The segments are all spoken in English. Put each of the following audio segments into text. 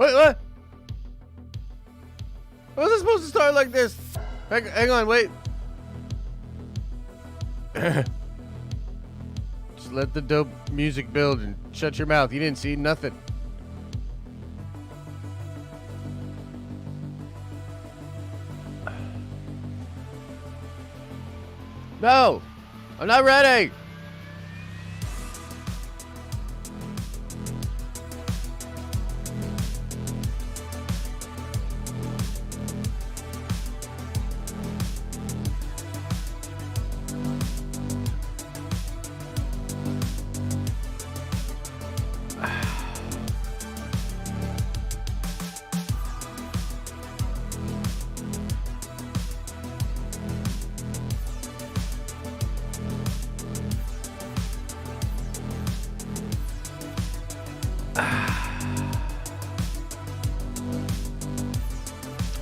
Wait, what? Was it supposed to start like this? Hang on, wait. Just let the dope music build and shut your mouth. You didn't see nothing. No, I'm not ready.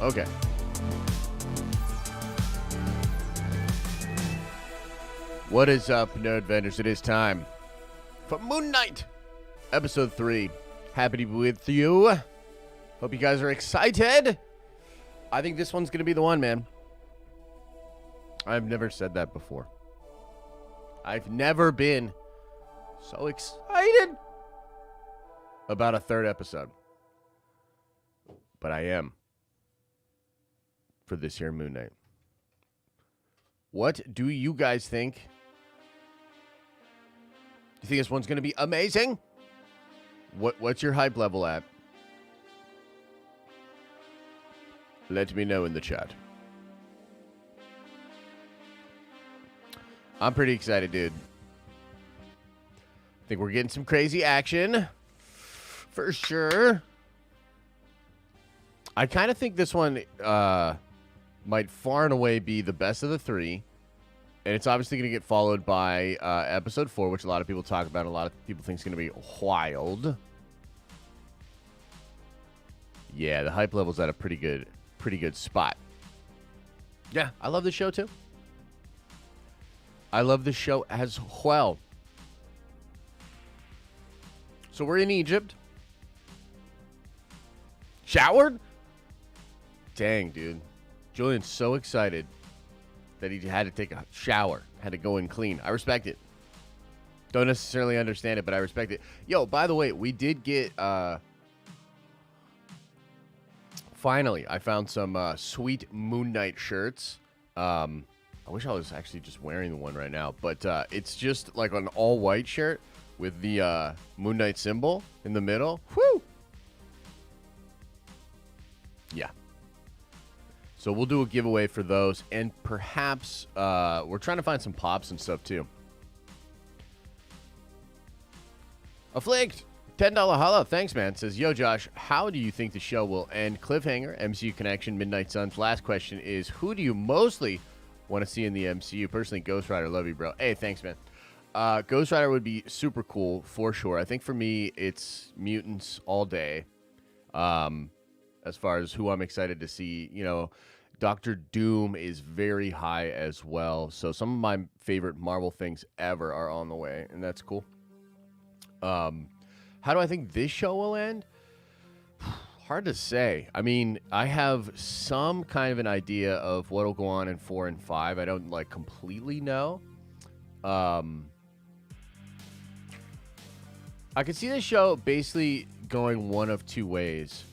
Okay. What is up, Nerd Vendors? It is time for Moon Knight, Episode 3. Happy to be with you. Hope you guys are excited. I think this one's going to be the one, man. I've never said that before. I've never been so excited about a third episode. But I am. For this here Moon Knight. What do you guys think? Do you think this one's going to be amazing? What's your hype level at? Let me know in the chat. I'm pretty excited, dude. I think we're getting some crazy action. For sure. I kind of think this one might far and away be the best of the three. And it's obviously going to get followed by episode 4, which a lot of people talk about. A lot of people think is going to be wild. Yeah, the hype level's at a pretty good spot. Yeah, I love the show too. I love the show as well. So we're in Egypt. Showered? Dang, dude. Julian's so excited that he had to take a shower, had to go in clean. I respect it. Don't necessarily understand it, but I respect it. Yo, by the way, we did get, finally, I found some sweet Moon Knight shirts. I wish I was actually just wearing the one right now, but it's just like an all-white shirt with the Moon Knight symbol in the middle. Whew! Yeah. So we'll do a giveaway for those, and perhaps we're trying to find some pops and stuff too. Afflict, $10 holla. Thanks, man. Says, yo, Josh, how do you think the show will end? Cliffhanger, MCU Connection, Midnight Suns. Last question is, who do you mostly want to see in the MCU? Personally, Ghost Rider. Love you, bro. Hey, thanks, man. Ghost Rider would be super cool, for sure. I think for me, it's mutants all day. As far as who I'm excited to see, you know, Doctor Doom is very high as well. So some of my favorite Marvel things ever are on the way, and that's cool. How do I think this show will end? Hard to say. I mean, I have some kind of an idea of what will go on in 4 and 5. I don't, like, completely know. I could see this show basically going one of two ways.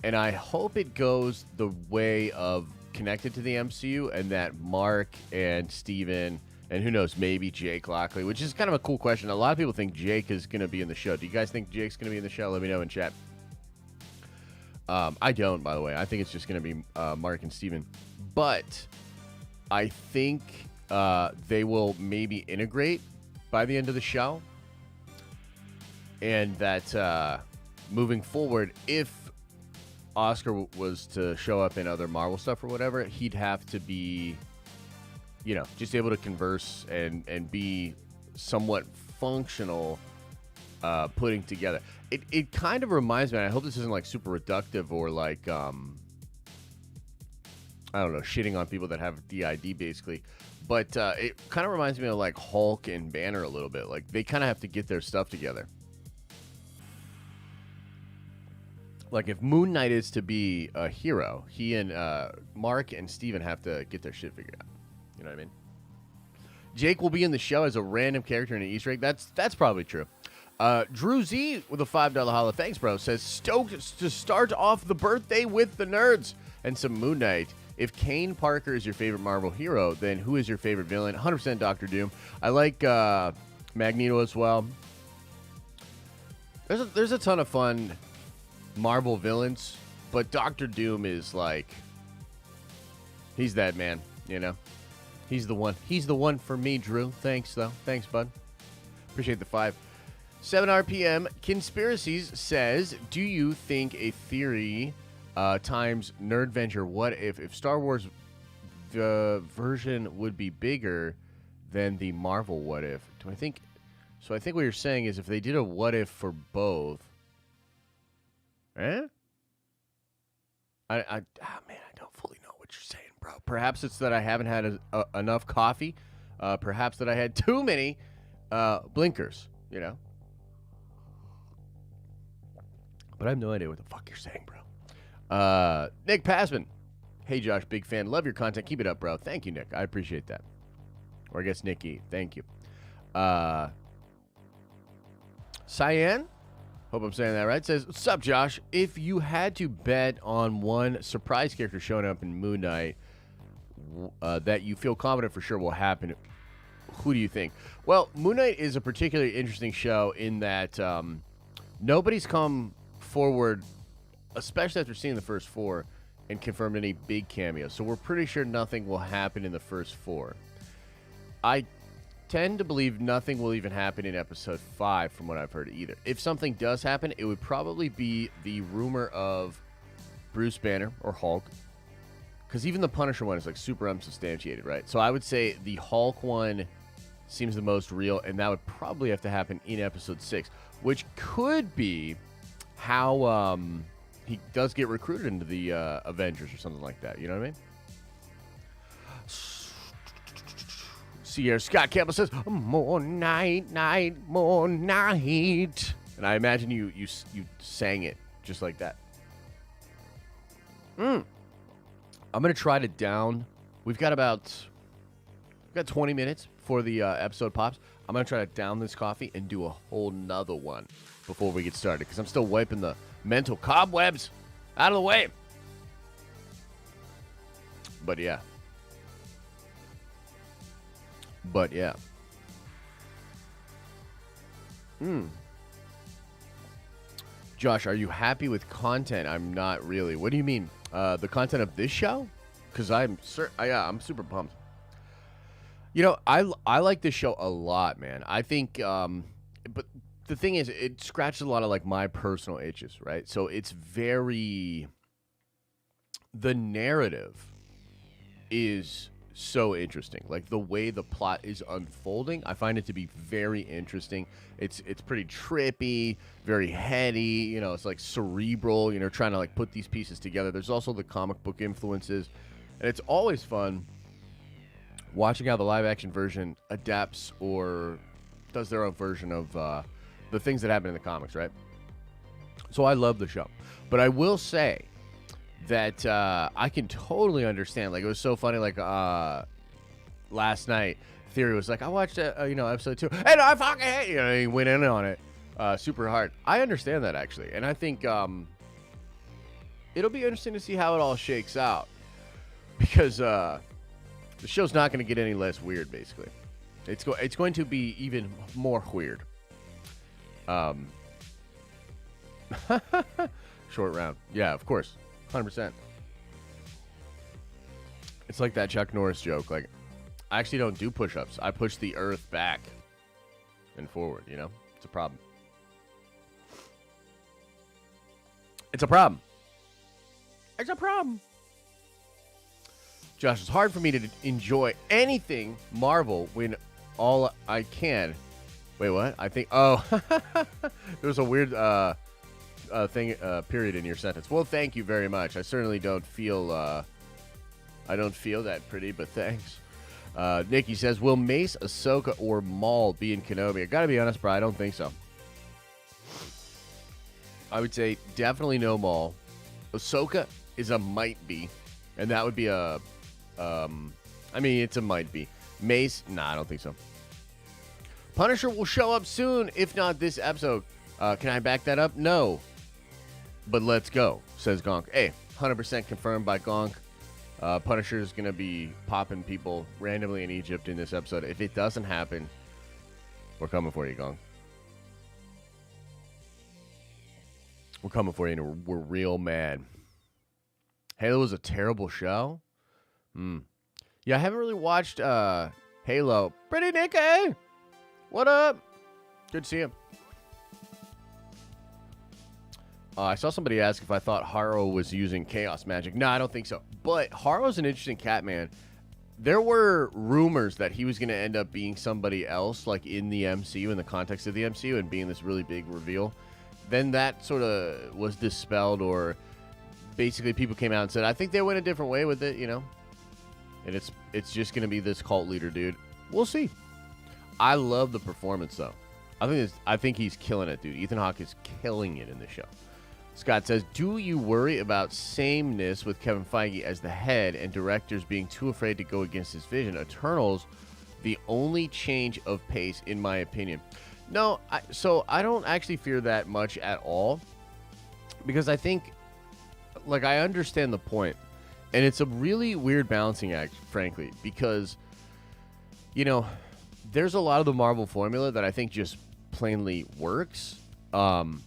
And I hope it goes the way of connected to the MCU and that Mark and Steven and who knows, maybe Jake Lockley, which is kind of a cool question. A lot of people think Jake is going to be in the show. Do you guys think Jake's going to be in the show? Let me know in chat. I don't, by the way. I think it's just going to be Mark and Steven. But I think they will maybe integrate by the end of the show. And that moving forward, if Oscar was to show up in other Marvel stuff or whatever, he'd have to be, you know, just able to converse and be somewhat functional putting together. It kind of reminds me, and I hope this isn't like super reductive or like, I don't know, shitting on people that have DID basically, but it kind of reminds me of like Hulk and Banner a little bit. Like they kind of have to get their stuff together. Like, if Moon Knight is to be a hero, he and Mark and Steven have to get their shit figured out. You know what I mean? Jake will be in the show as a random character in an Easter egg. That's probably true. Drew Z with a $5 holla. Thanks, bro. Says, stoked to start off the birthday with the nerds and some Moon Knight. If Kane Parker is your favorite Marvel hero, then who is your favorite villain? 100% Doctor Doom. I like Magneto as well. There's a ton of fun Marvel villains, but Doctor Doom is like, he's that man, you know? He's the one. He's the one for me, Drew. Thanks, though. Thanks, bud. Appreciate the 5. 7 RPM Conspiracies says, do you think a theory times Nerdventure, what if Star Wars version would be bigger than the Marvel what if? I think what you're saying is if they did a what if for both. Man, I don't fully know what you're saying, bro. Perhaps it's that I haven't had enough coffee. Perhaps that I had too many blinkers, you know. But I have no idea what the fuck you're saying, bro. Nick Passman. Hey, Josh, big fan. Love your content. Keep it up, bro. Thank you, Nick. I appreciate that. Or I guess Nikki. Thank you. Cyan, hope I'm saying that right, says, what's up, Josh? If you had to bet on one surprise character showing up in Moon Knight that you feel confident for sure will happen, who do you think? Well, Moon Knight is a particularly interesting show in that nobody's come forward, especially after seeing the first 4, and confirmed any big cameos. So we're pretty sure nothing will happen in the first 4. I tend to believe nothing will even happen in episode 5 from what I've heard either. If something does happen, it would probably be the rumor of Bruce Banner or Hulk, because even the Punisher one is like super unsubstantiated, right? So I would say the Hulk one seems the most real, and that would probably have to happen in episode 6, which could be how he does get recruited into the Avengers or something like that. You know what I mean? Sierra Scott Campbell says, more night, more night. And I imagine you sang it just like that. I'm going to try to down. We've got 20 minutes before the episode pops. I'm going to try to down this coffee and do a whole nother one before we get started, because I'm still wiping the mental cobwebs out of the way. But yeah. Josh, are you happy with content? I'm not really. What do you mean? The content of this show? Because I'm super pumped. You know, I like this show a lot, man. I think, but the thing is, it scratches a lot of like my personal itches, right? So it's the narrative is so interesting. Like the way the plot is unfolding, I find it to be very interesting. It's pretty trippy, very heady, you know, it's like cerebral, you know, trying to like put these pieces together. There's also the comic book influences, and it's always fun watching how the live action version adapts or does their own version of the things that happen in the comics, right? So I love the show. But I will say that I can totally understand. Like, it was so funny, like, last night, Theory was like, I watched, episode 2, and I fucking hate you. He went in on it super hard. I understand that, actually. And I think it'll be interesting to see how it all shakes out. Because the show's not going to get any less weird, basically. It's going to be even more weird. Short round. Yeah, of course. 100%. It's like that Chuck Norris joke. Like, I actually don't do push-ups. I push the earth back and forward, you know? It's a problem. It's a problem. It's a problem. Josh, it's hard for me to enjoy anything Marvel when all I can. Wait, what? I think... Oh. There was a weird... period in your sentence. Well, thank you very much. I certainly don't feel that pretty, but thanks. Nikki says, will Mace, Ahsoka, or Maul be in Kenobi? I gotta be honest, bro, I don't think so. I would say definitely no Maul. Ahsoka is a might be, and that would be a, I mean, it's a might be. Mace, nah, I don't think so. Punisher will show up soon, if not this episode. Can I back that up? No. But let's go, says Gonk. Hey, 100% confirmed by Gonk. Punisher is going to be popping people randomly in Egypt in this episode. If it doesn't happen, we're coming for you, Gonk. We're coming for you, and we're real mad. Halo was a terrible show. Yeah, I haven't really watched Halo. Pretty Nicky! What up? Good to see you. I saw somebody ask if I thought Haro was using chaos magic. No, I don't think so. But Haro's an interesting cat, man. There were rumors that he was going to end up being somebody else, like in the MCU, in the context of the MCU, and being this really big reveal. Then that sort of was dispelled, or basically people came out and said, I think they went a different way with it, you know? And it's just going to be this cult leader, dude. We'll see. I love the performance, though. I think he's killing it, dude. Ethan Hawke is killing it in the show. Scott says, do you worry about sameness with Kevin Feige as the head and directors being too afraid to go against his vision? Eternals, the only change of pace, in my opinion. No, so I don't actually fear that much at all, because I think, like, I understand the point, and it's a really weird balancing act, frankly, because, you know, there's a lot of the Marvel formula that I think just plainly works, and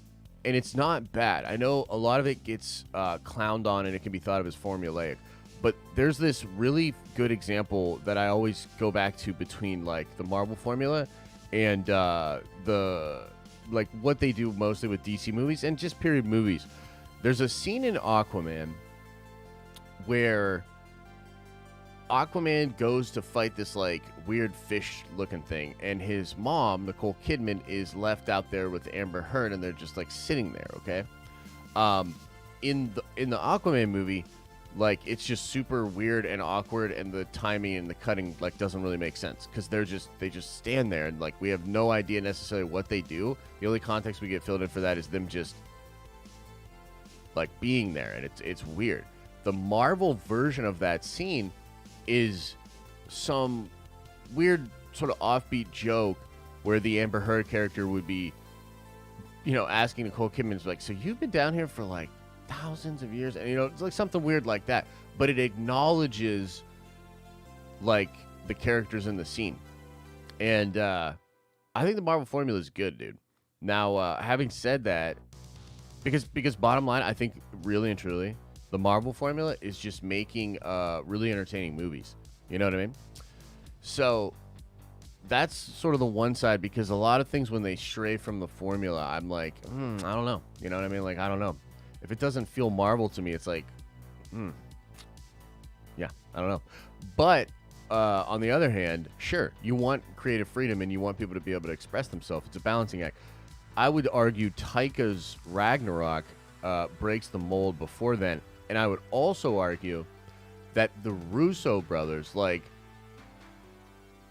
it's not bad. I know a lot of it gets clowned on, and it can be thought of as formulaic, but there's this really good example that I always go back to between, like, the Marvel formula and like what they do mostly with DC movies and just period movies. There's a scene in Aquaman where Aquaman goes to fight this, like, weird fish-looking thing, and his mom, Nicole Kidman, is left out there with Amber Heard, and they're just, like, sitting there, okay? In the Aquaman movie, like, it's just super weird and awkward, and the timing and the cutting, like, doesn't really make sense, because they just stand there, and, like, we have no idea necessarily what they do. The only context we get filled in for that is them just, like, being there, and it's weird. The Marvel version of that scene is some weird sort of offbeat joke where the Amber Heard character would be, you know, asking Nicole Kidman, like, so you've been down here for, like, thousands of years, and, you know, it's like something weird like that, but it acknowledges, like, the characters in the scene. And I think the Marvel formula is good, dude. Now, having said that, because bottom line, I think really and truly, the Marvel formula is just making really entertaining movies. You know what I mean? So that's sort of the one side, because a lot of things, when they stray from the formula, I'm like, I don't know. You know what I mean? Like, I don't know. If it doesn't feel Marvel to me, it's like, yeah, I don't know. But on the other hand, sure, you want creative freedom and you want people to be able to express themselves. It's a balancing act. I would argue Taika's Ragnarok breaks the mold before then. And I would also argue that the Russo brothers, like,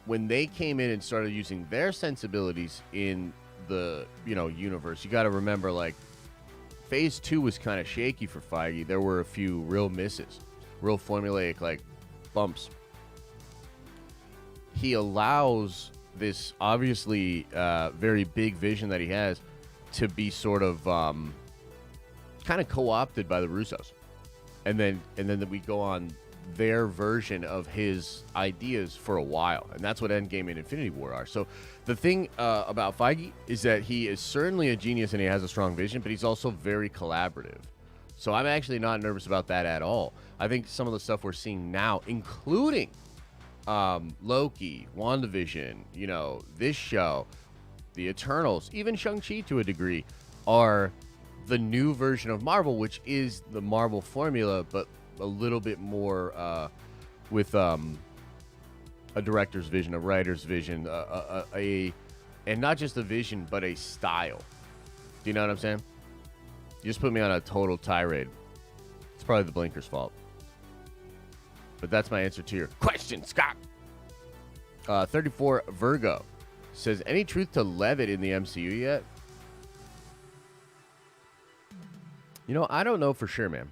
when they came in and started using their sensibilities in the, you know, universe, you got to remember, like, Phase 2 was kind of shaky for Feige. There were a few real misses, real formulaic, like, bumps. He allows this obviously very big vision that he has to be sort of kind of co-opted by the Russos. And then we go on their version of his ideas for a while. And that's what Endgame and Infinity War are. So the thing about Feige is that he is certainly a genius and he has a strong vision, but he's also very collaborative. So I'm actually not nervous about that at all. I think some of the stuff we're seeing now, including Loki, WandaVision, you know, this show, the Eternals, even Shang-Chi to a degree, are the new version of Marvel, which is the Marvel formula, but a little bit more with a director's vision, a writer's vision, and not just a vision, but a style. Do you know what I'm saying? You just put me on a total tirade. It's probably the blinker's fault. But that's my answer to your question, Scott. 34 Virgo says, any truth to Levitt in the MCU yet? I don't know for sure, man.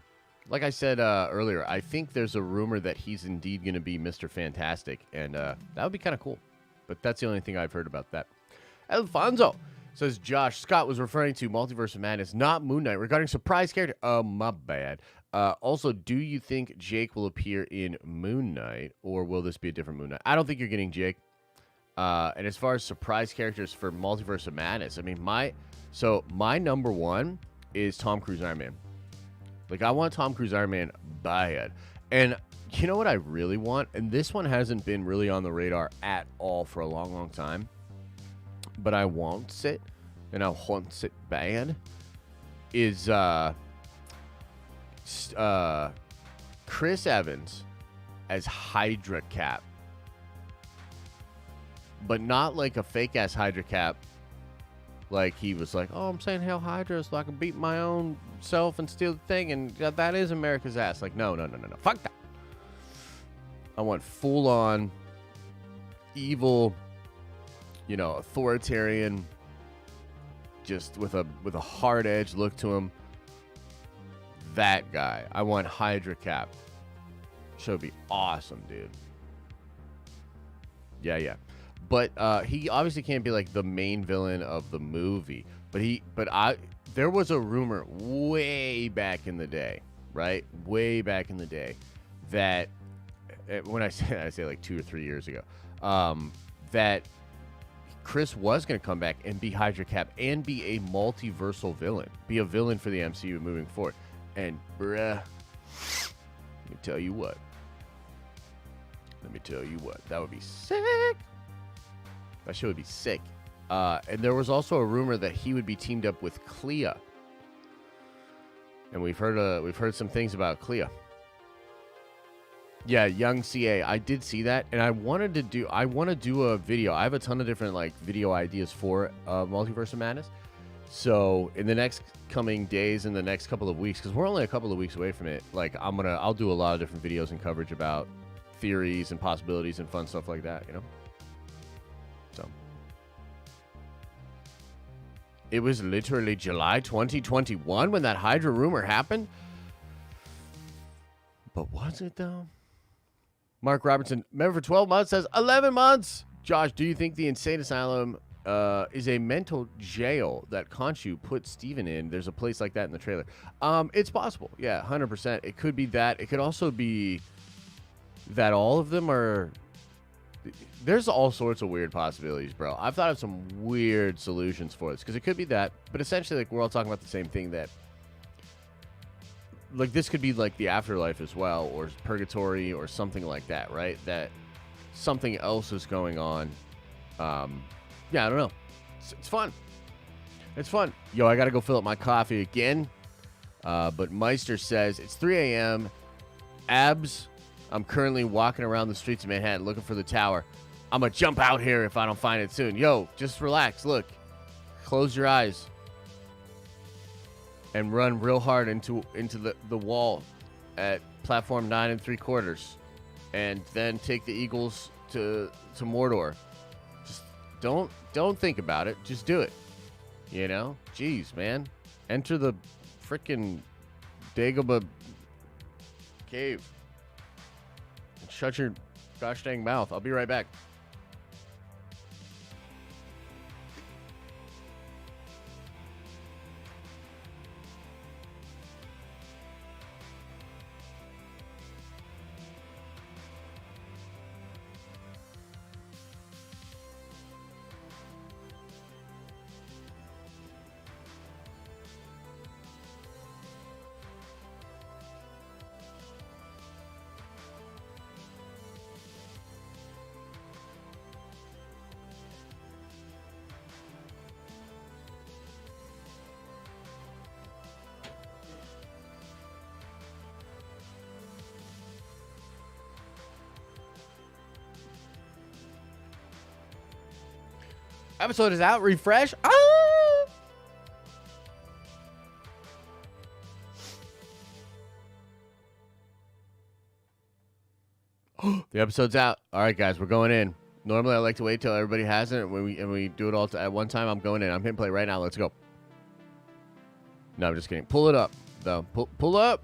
Like I said earlier, I think there's a rumor that he's indeed going to be Mr. Fantastic, and that would be kind of cool. But that's the only thing I've heard about that. Alfonso says Josh Scott was referring to Multiverse of Madness, not Moon Knight, regarding surprise character. Oh, my bad. Also, do you think Jake will appear in Moon Knight, or will this be a different Moon Knight? I don't think you're getting Jake. And as far as surprise characters for Multiverse of Madness, I mean, my number one is Tom Cruise Iron Man. Like, I want Tom Cruise Iron Man bad. And you know what I really want? And this one hasn't been really on the radar at all for a long, long time. But I want it, and I want it bad, is Chris Evans as Hydra Cap. But not like a fake-ass Hydra Cap. Like he was like, oh, I'm saying Hail Hydra so I can beat my own self and steal the thing, and that is America's ass. Like, no. Fuck that. I want full-on evil, authoritarian, just with a hard-edge look to him. That guy. I want Hydra Cap. Should be awesome, dude. Yeah. But he obviously can't be like the main villain of the movie. There was a rumor way back in the day, right? Way back in the day, that when I say like 2 or 3 years ago, that Chris was going to come back and be Hydra Cap and be a multiversal villain, be a villain for the MCU moving forward. And bruh, let me tell you what, that would be sick. That shit would be sick. And there was also a rumor that he would be teamed up with Clea. And we've heard some things about Clea. Yeah, young CA. I did see that, and I want to do a video. I have a ton of different video ideas for Multiverse of Madness. So in the next coming days, in the next couple of weeks, because we're only a couple of weeks away from it, I'll do a lot of different videos and coverage about theories and possibilities and fun stuff like that, So it was literally July 2021 when that Hydra rumor happened. But was it though? Mark Robertson, member for 12 months, says 11 months. Josh, do you think the insane asylum is a mental jail that Khonshu put Steven in? There's a place like that in the trailer. It's possible. Yeah, 100%. It could be that. It could also be that all of them are... There's all sorts of weird possibilities, bro. I've thought of some weird solutions for this, because it could be that, but essentially, we're all talking about the same thing, that this could be the afterlife as well, or purgatory, or something like that, right? That something else is going on. Yeah, I don't know. It's fun. It's fun. Yo, I gotta go fill up my coffee again. But Meister says it's 3 a.m. Abs. I'm currently walking around the streets of Manhattan looking for the tower. I'm going to jump out here if I don't find it soon. Yo, just relax. Look, close your eyes and run real hard into the wall at platform 9 3/4, and then take the Eagles to Mordor. Just don't think about it. Just do it. Jeez, man. Enter the freaking Dagobah cave. Shut your gosh dang mouth. I'll be right back. Episode is out. Refresh. Ah! The episode's out. All right, guys, we're going in. Normally, I like to wait till everybody has it, and we do it all at one time. I'm going in. I'm hitting play right now. Let's go. No, I'm just kidding. Pull it up. though. Pull up.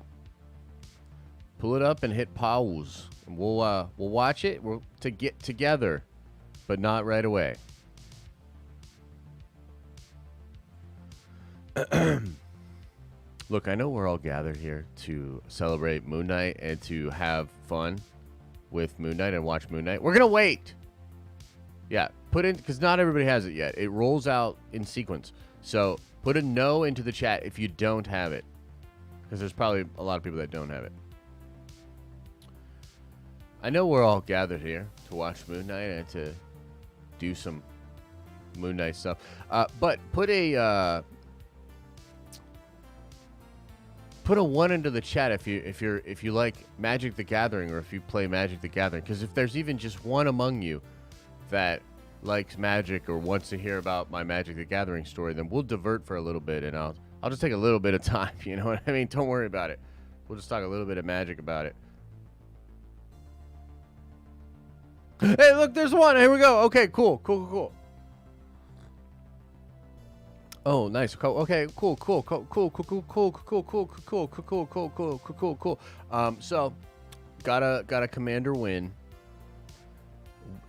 Pull it up and hit pause. And we'll watch it. We'll to get together, but not right away. Look, I know we're all gathered here to celebrate Moon Knight and to have fun with Moon Knight and watch Moon Knight. We're gonna wait. Yeah, put in, because not everybody has it yet. It rolls out in sequence. So put a no into the chat if you don't have it, because there's probably a lot of people that don't have it. I know we're all gathered here to watch Moon Knight and to do some Moon Knight stuff. But put a 1 into the chat if you like Magic the Gathering, or if you play Magic the Gathering, because if there's even just one among you that likes Magic or wants to hear about my Magic the Gathering story, then we'll divert for a little bit, and I'll just take a little bit of time. You know what I mean? Don't worry about it. We'll just talk a little bit of Magic about it. Hey, look, there's one. Here we go. Okay, cool. Oh, nice. Okay, cool. So got a commander win.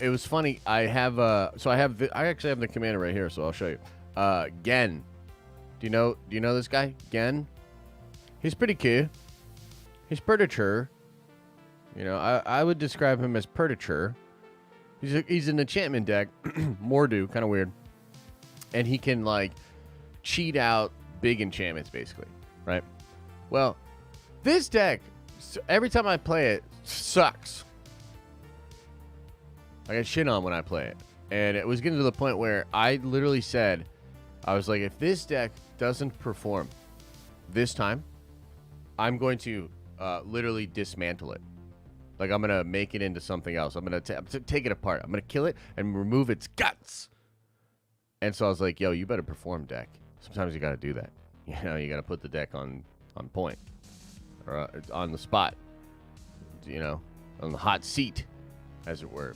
It was funny. I actually have the commander right here, so I'll show you. Gen. Do you know this guy? Gen? He's pretty cool. He's Predator. You know, I would describe him as Predator. He's an enchantment deck. Mordu, kind of weird. And he can, like, cheat out big enchantments, basically. Right? Well, this deck, every time I play it, sucks. I get shit on when I play it. And it was getting to the point where I literally said, I was like, if this deck doesn't perform this time, I'm going to literally dismantle it. Like, I'm going to make it into something else. I'm going to take it apart. I'm going to kill it and remove its guts. And so I was like, yo, you better perform, deck. Sometimes you got to do that. You know, you got to put the deck on point. Or on the spot. You know, on the hot seat, as it were.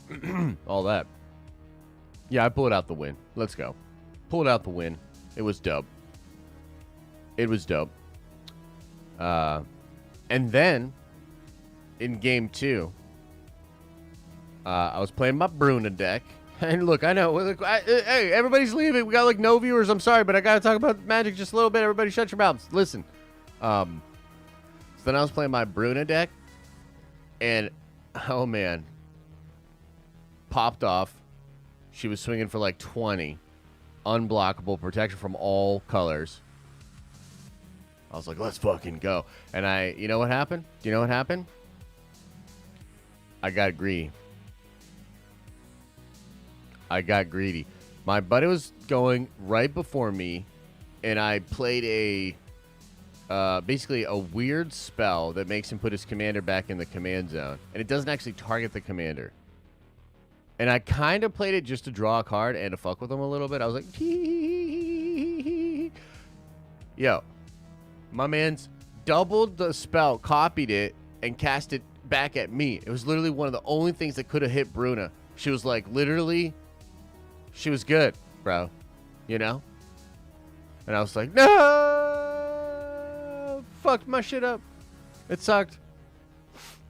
All that. Yeah, I pulled out the win. Let's go. Pulled out the win. It was dope. And then, in game 2, I was playing my Bruna deck. And look, I know. Hey, everybody's leaving. We got like no viewers. I'm sorry, but I got to talk about Magic just a little bit. Everybody shut your mouths. Listen. So then I was playing my Bruna deck. And, oh man. Popped off. She was swinging for like 20. Unblockable protection from all colors. I was like, let's fucking go. And you know what happened? Do you know what happened? I got greedy. My buddy was going right before me, and I played basically a weird spell that makes him put his commander back in the command zone, and it doesn't actually target the commander. And I kind of played it just to draw a card and to fuck with him a little bit. I was like, yo, my man's doubled the spell, copied it, and cast it back at me. It was literally one of the only things that could have hit Bruna. She was like, literally, she was good, bro. You know? And I was like, no! Fucked my shit up. It sucked.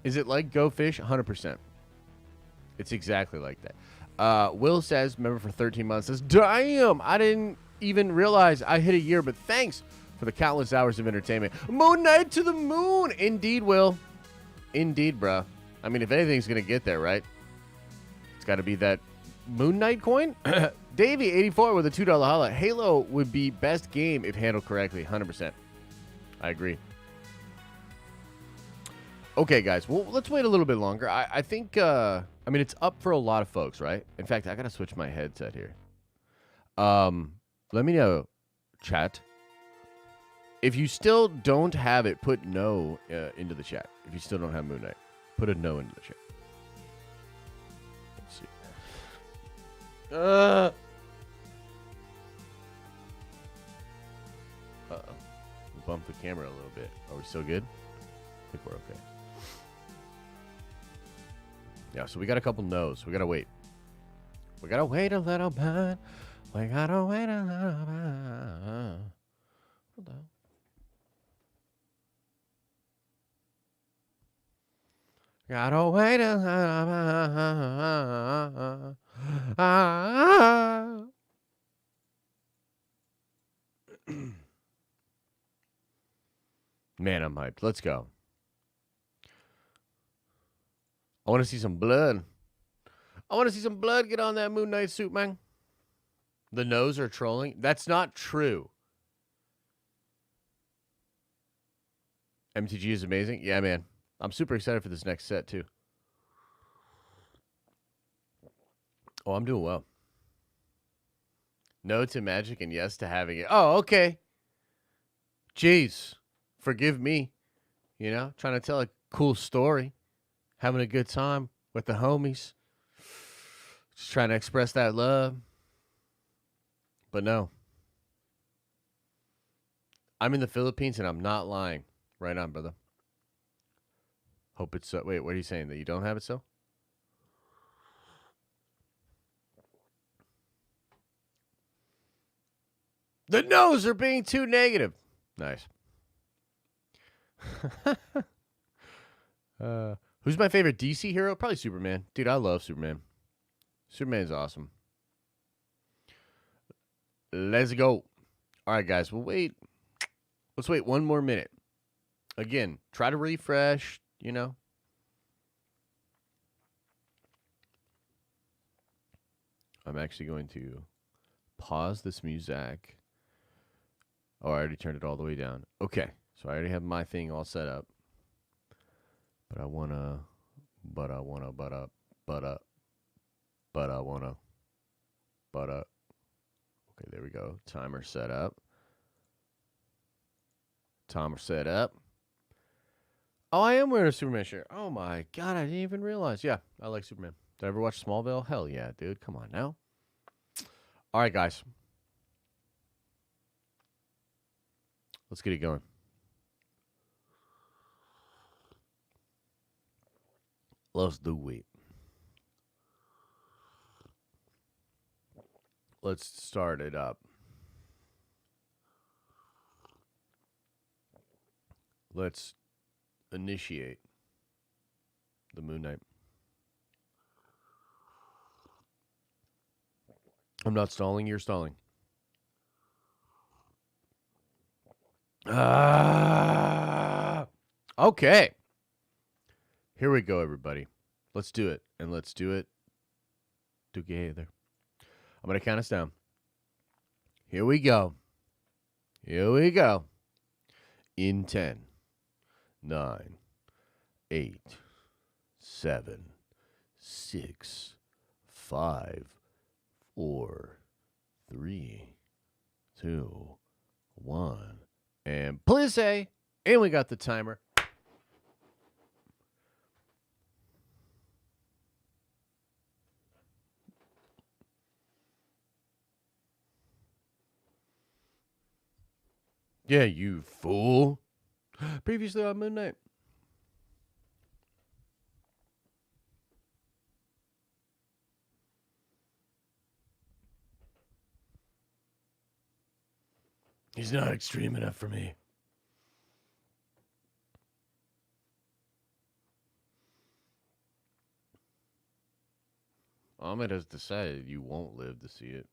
Is it like Go Fish? 100%. It's exactly like that. Will says, member for 13 months, says, damn, I didn't even realize I hit a year, but thanks for the countless hours of entertainment. Moon Knight to the moon. Indeed, Will. Indeed, bro. I mean, if anything's going to get there, right? It's got to be that Moon Knight coin. Davey84 with a $2 holla. Halo would be best game if handled correctly. 100%. I agree. Okay, guys. Well, let's wait a little bit longer. I think, I mean, it's up for a lot of folks, right? In fact, I got to switch my headset here. Let me know, chat. If you still don't have it, put no into the chat. If you still don't have Moon Knight, put a no into the chat. Let's see. Uh-oh. We bumped the camera a little bit. Are we still good? I think we're okay. Yeah, so we got a couple no's. We got to wait. We got to wait a little bit. We got to wait a little bit. Hold on. Gotta wait. Man, I'm hyped. Let's go. I want to see some blood. I want to see some blood get on that Moon Knight suit, man. The nose are trolling. That's not true. MTG is amazing. Yeah, man. I'm super excited for this next set, too. Oh, I'm doing well. No to Magic and yes to having it. Oh, okay. Jeez. Forgive me. You know, trying to tell a cool story. Having a good time with the homies. Just trying to express that love. But no. I'm in the Philippines and I'm not lying. Right on, brother. Hope it's so. Wait, what are you saying? That you don't have it so? The no's are being too negative. Nice. Who's my favorite DC hero? Probably Superman. Dude, I love Superman. Superman's awesome. Let's go. All right, guys. We'll wait. Let's wait one more minute. Again, try to refresh, you know. I'm actually going to pause this music. Oh, I already turned it all the way down. Okay. So I already have my thing all set up. But I wanna. Okay, there we go. Timer set up. Timer set up. Oh, I am wearing a Superman shirt. Oh my god, I didn't even realize. Yeah, I like Superman. Did I ever watch Smallville? Hell yeah, dude. Come on now. All right, guys. Let's get it going. Let's do it. Let's start it up. Let's initiate the Moon Knight. I'm not stalling, you're stalling. Okay. Here we go, everybody. Let's do it. And let's do it together. I'm going to count us down. Here we go. Here we go. In 10, 9, 8, 7, 6, 5, 4, 3, 2, 1. And please say, and we got the timer. Yeah, you fool. Previously on Moon Knight. He's not extreme enough for me. Ahmed has decided you won't live to see it.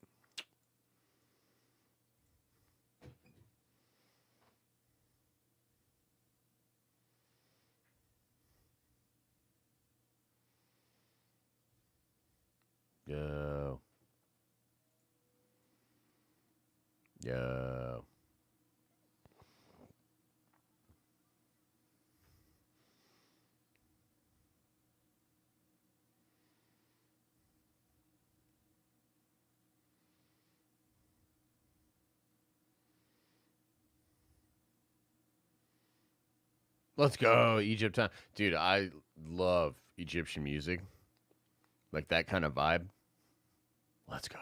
Yo. Yo. Let's go, Egypt time. Dude, I love Egyptian music. Like that kind of vibe. Let's go.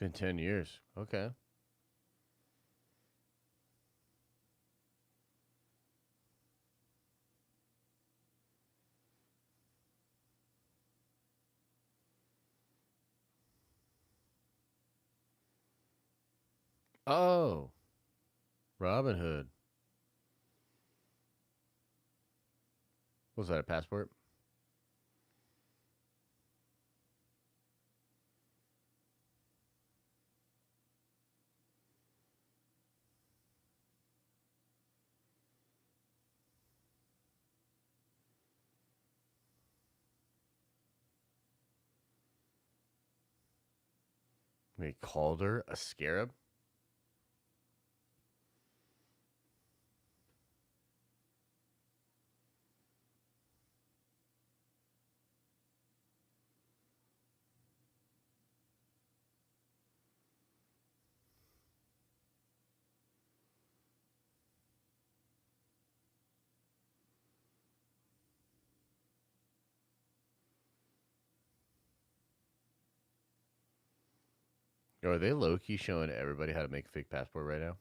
It's been 10 years. Okay. Oh, Robin Hood. Was that a passport? They called her a scarab? Or are they low key showing everybody how to make a fake passport right now?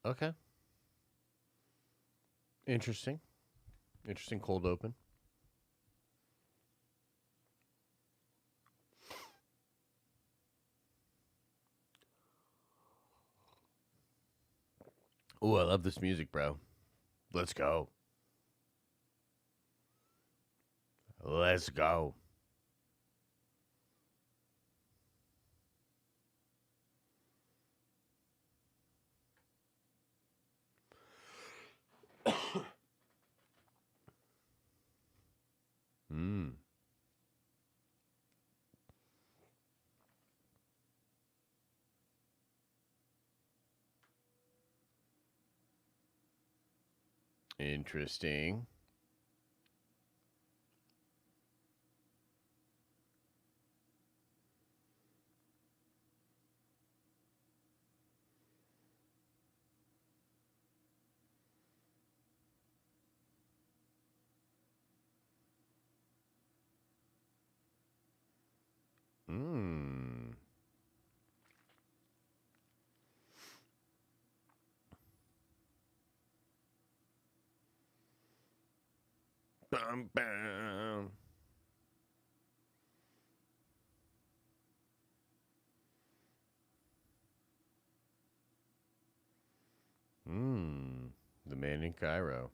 Okay. Interesting. Interesting cold open. Ooh, I love this music, bro. Let's go. Let's go. Hmm. Interesting. Hmm. Bum, bum. Hmm. The man in Cairo.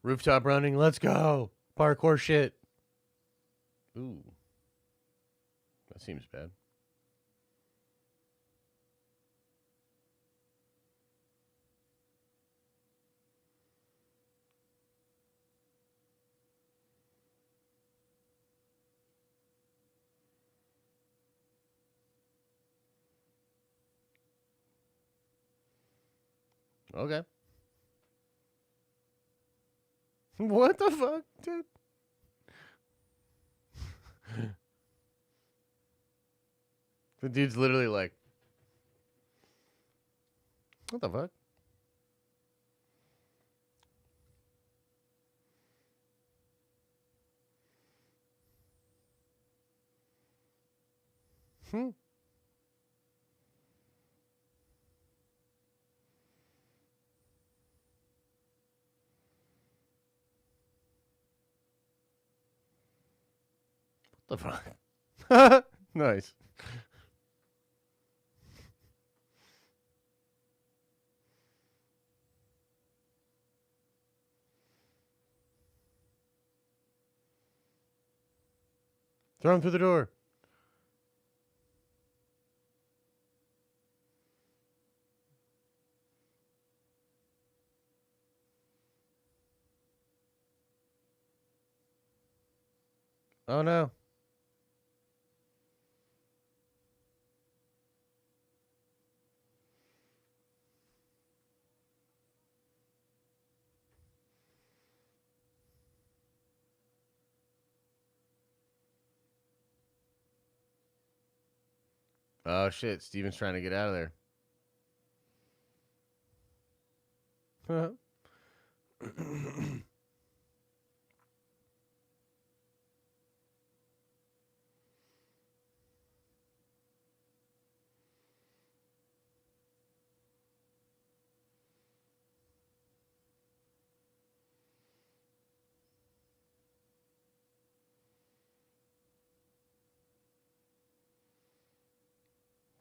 Rooftop running. Let's go. Parkour shit. Ooh. That seems bad. Okay. What the fuck, dude? The dude's literally like, what the fuck? Hmm. What the fuck? Nice. Throw him through the door. Oh, no. Oh, shit. Steven's trying to get out of there.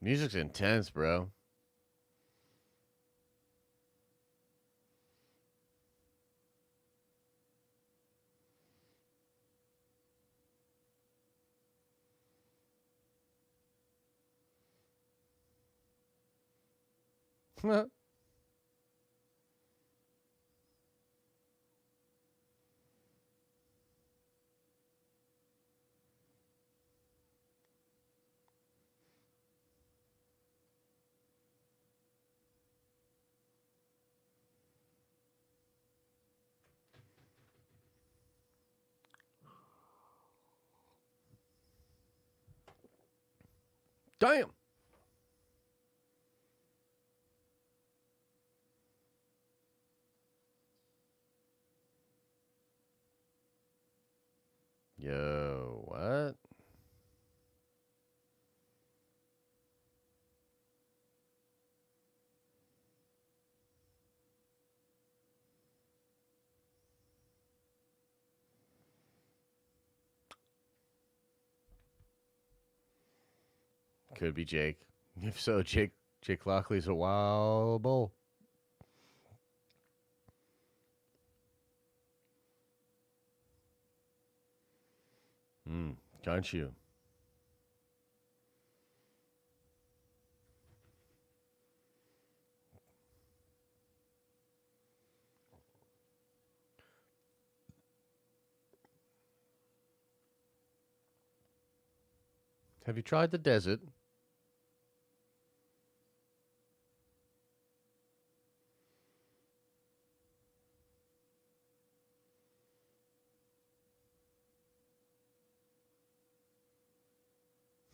Music's intense, bro. Damn. Yo, what? Could be Jake. If so, Jake Lockley's a wild bull. Can't you? Have you tried the desert?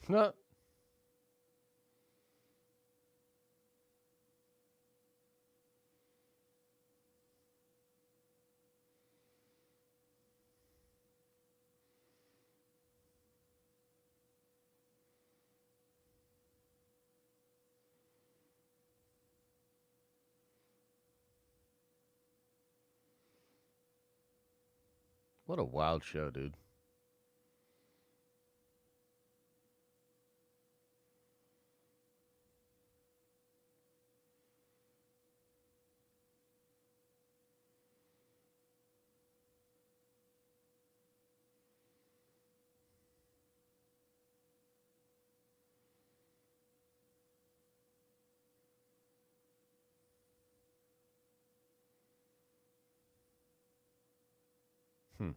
No. What a wild show, dude. Hmm.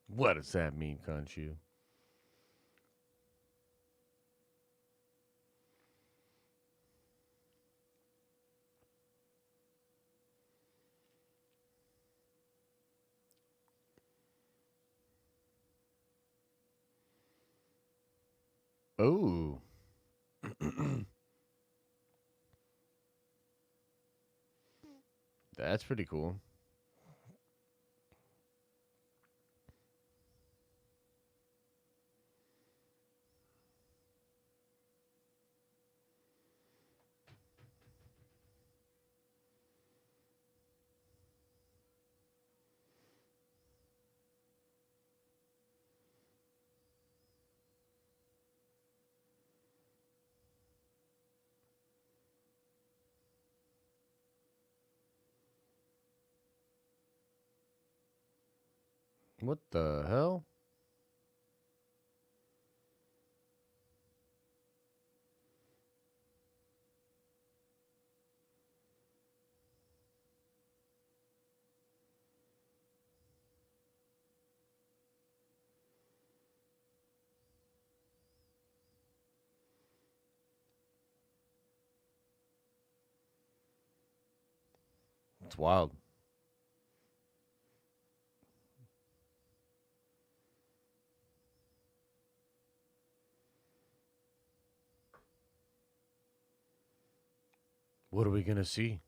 What does that mean, Khonshu? Oh. That's pretty cool. What the hell? It's wild. What are we going to see?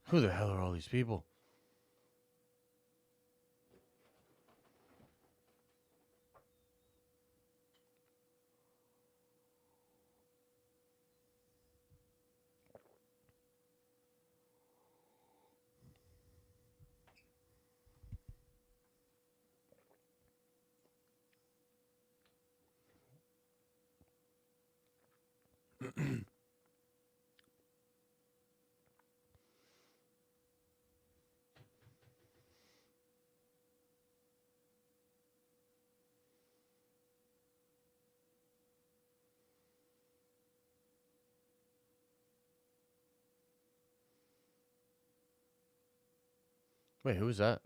Who the hell are all these people? Wait, who is that?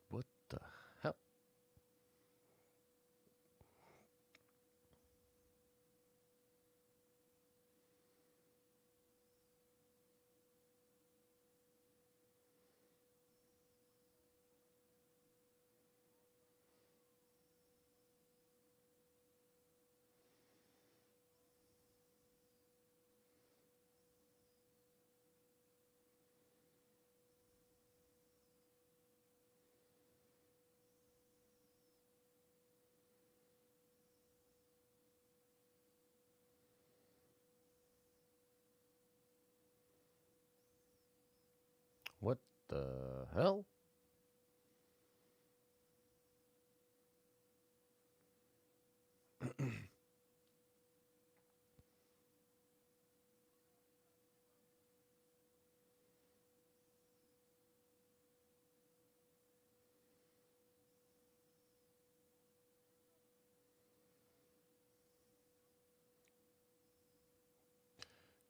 What the hell? What the hell?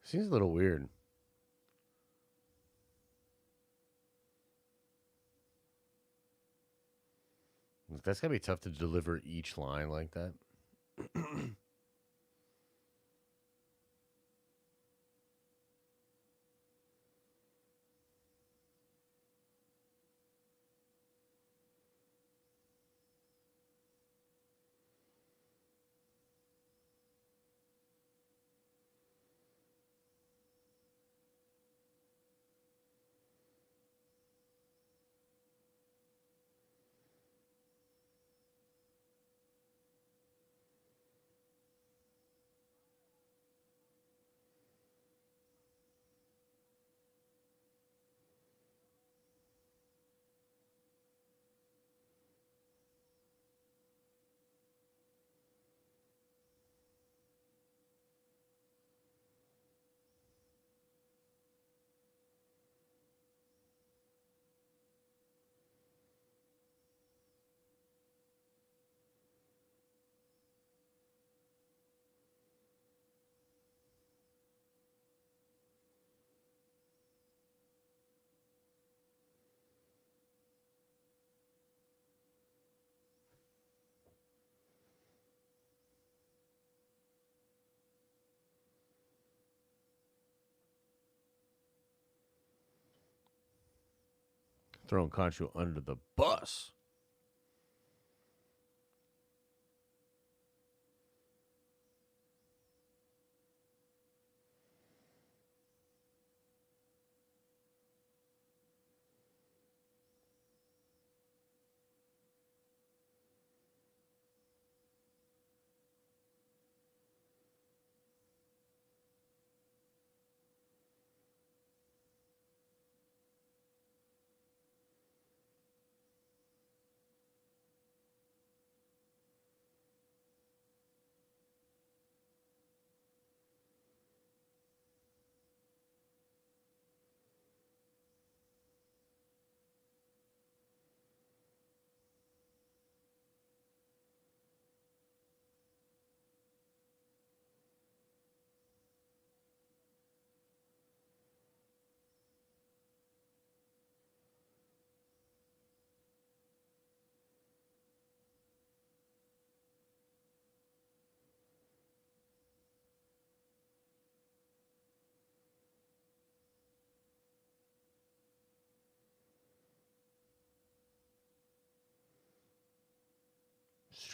Seems a little weird. That's gotta be tough to deliver each line like that. Throwing Conchu under the bus.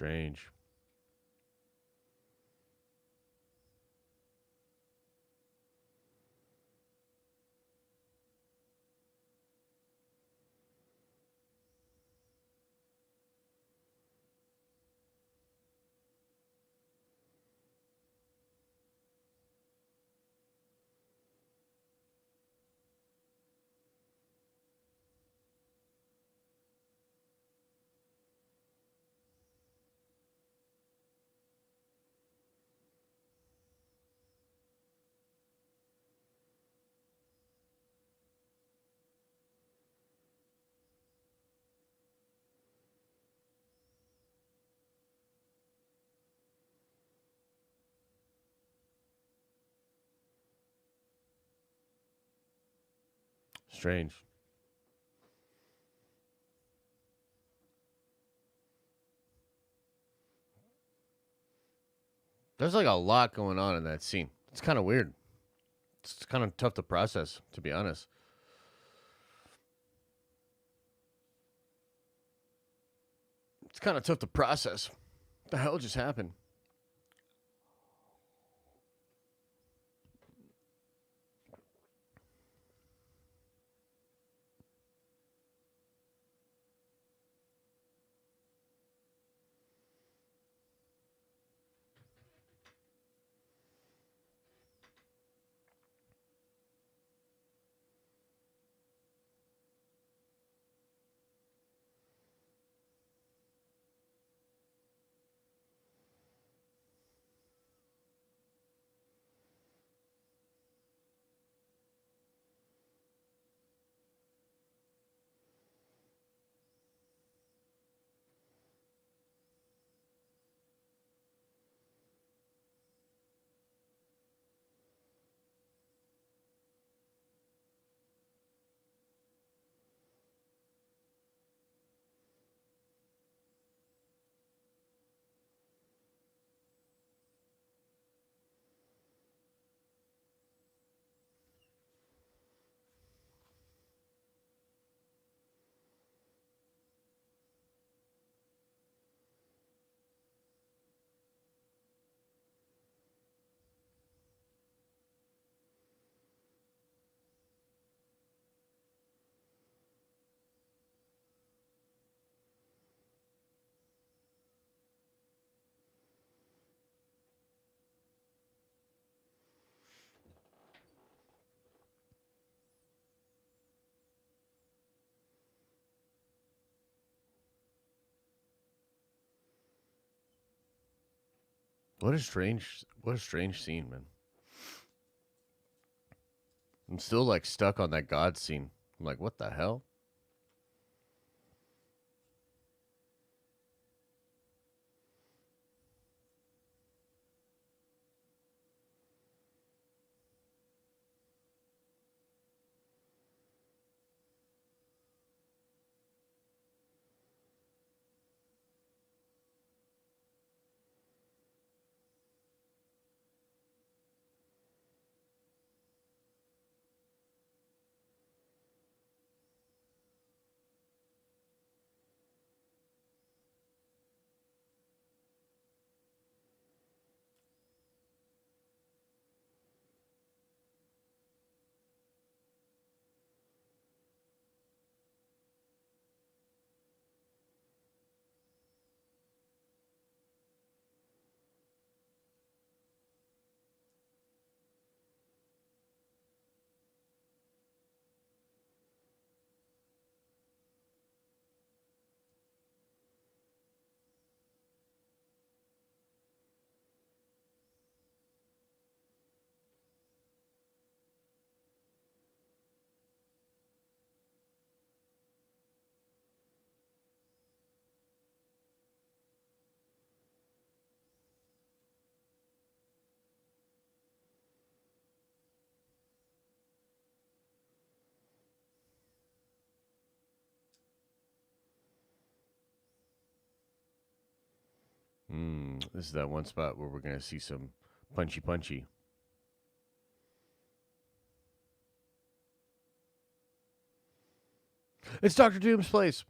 Strange. Strange. There's like a lot going on in that scene. It's kind of weird. It's kind of tough to process, to be honest. It's kind of tough to process. What the hell just happened? What a strange scene, man. I'm still like stuck on that God scene. I'm like, what the hell? This is that one spot where we're going to see some punchy punchy. It's Dr. Doom's place.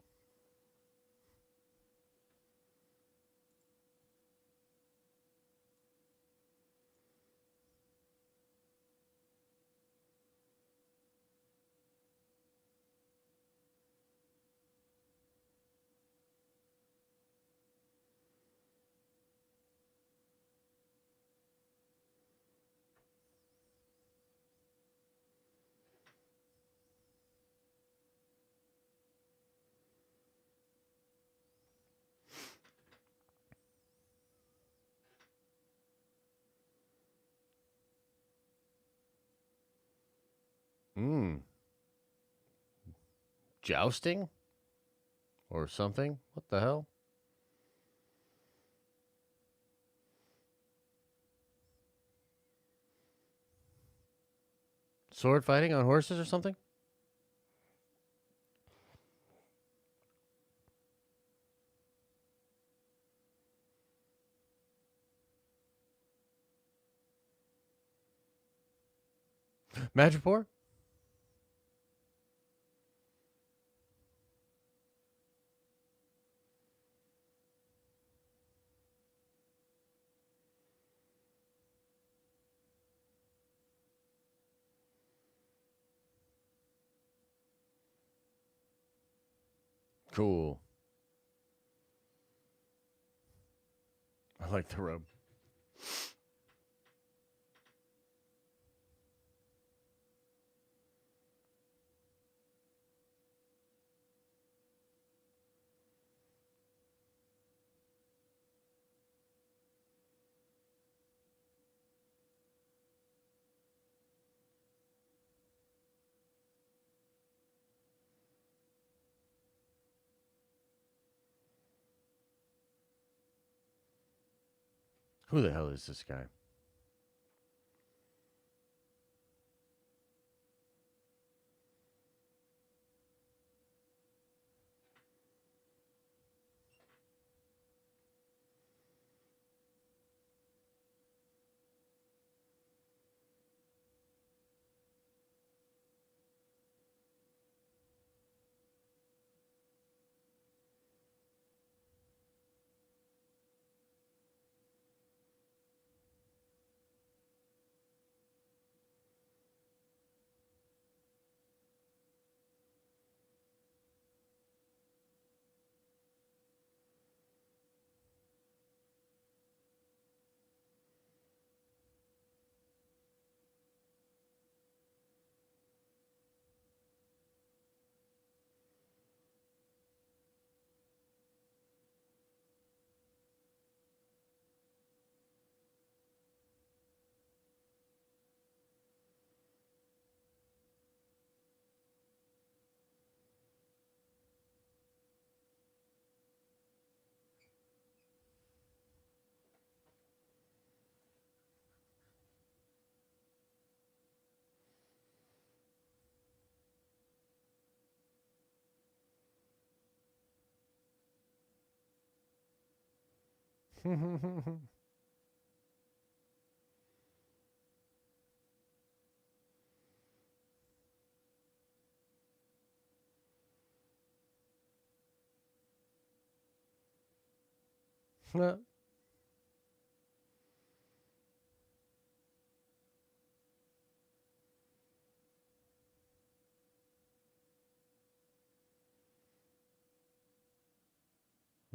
Hmm. Jousting? Or something? What the hell? Sword fighting on horses or something? Madripoor? Cool. I like the robe. Who the hell is this guy?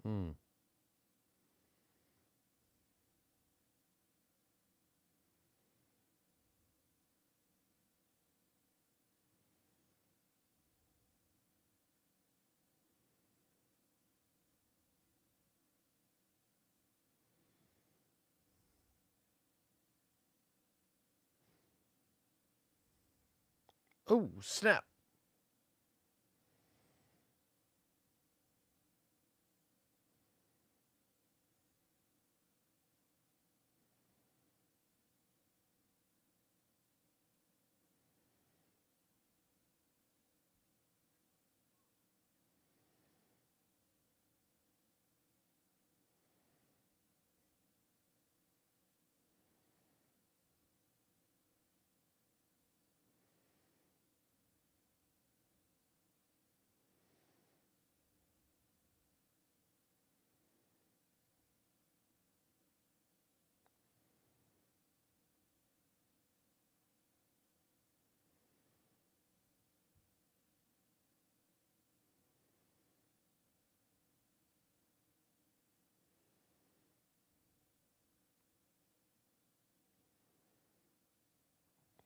Hmm. Oh, snap.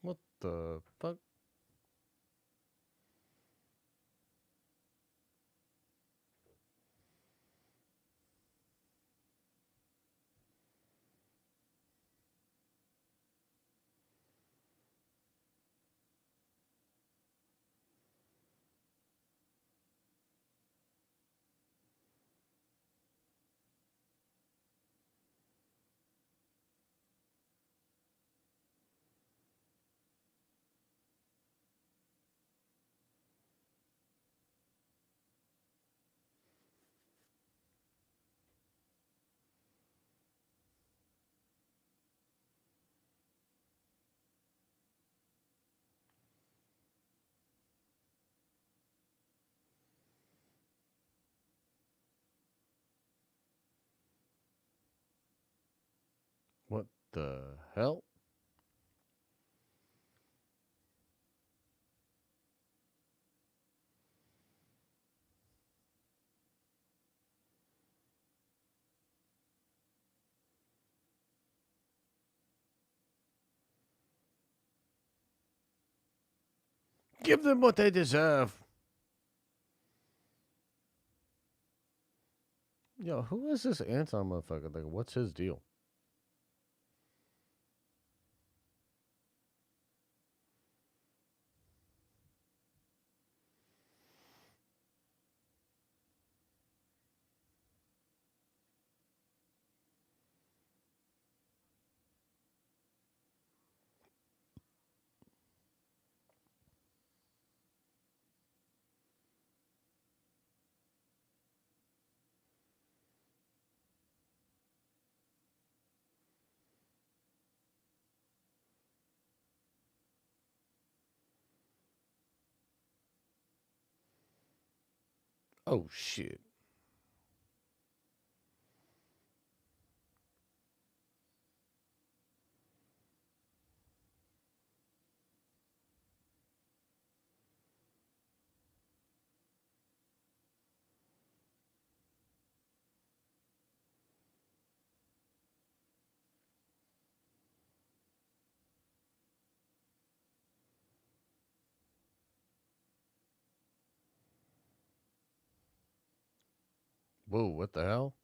What the fuck? What the hell? Give them what they deserve. Yo, who is this Anton motherfucker? Like, what's his deal? Oh shit. Whoa, what the hell?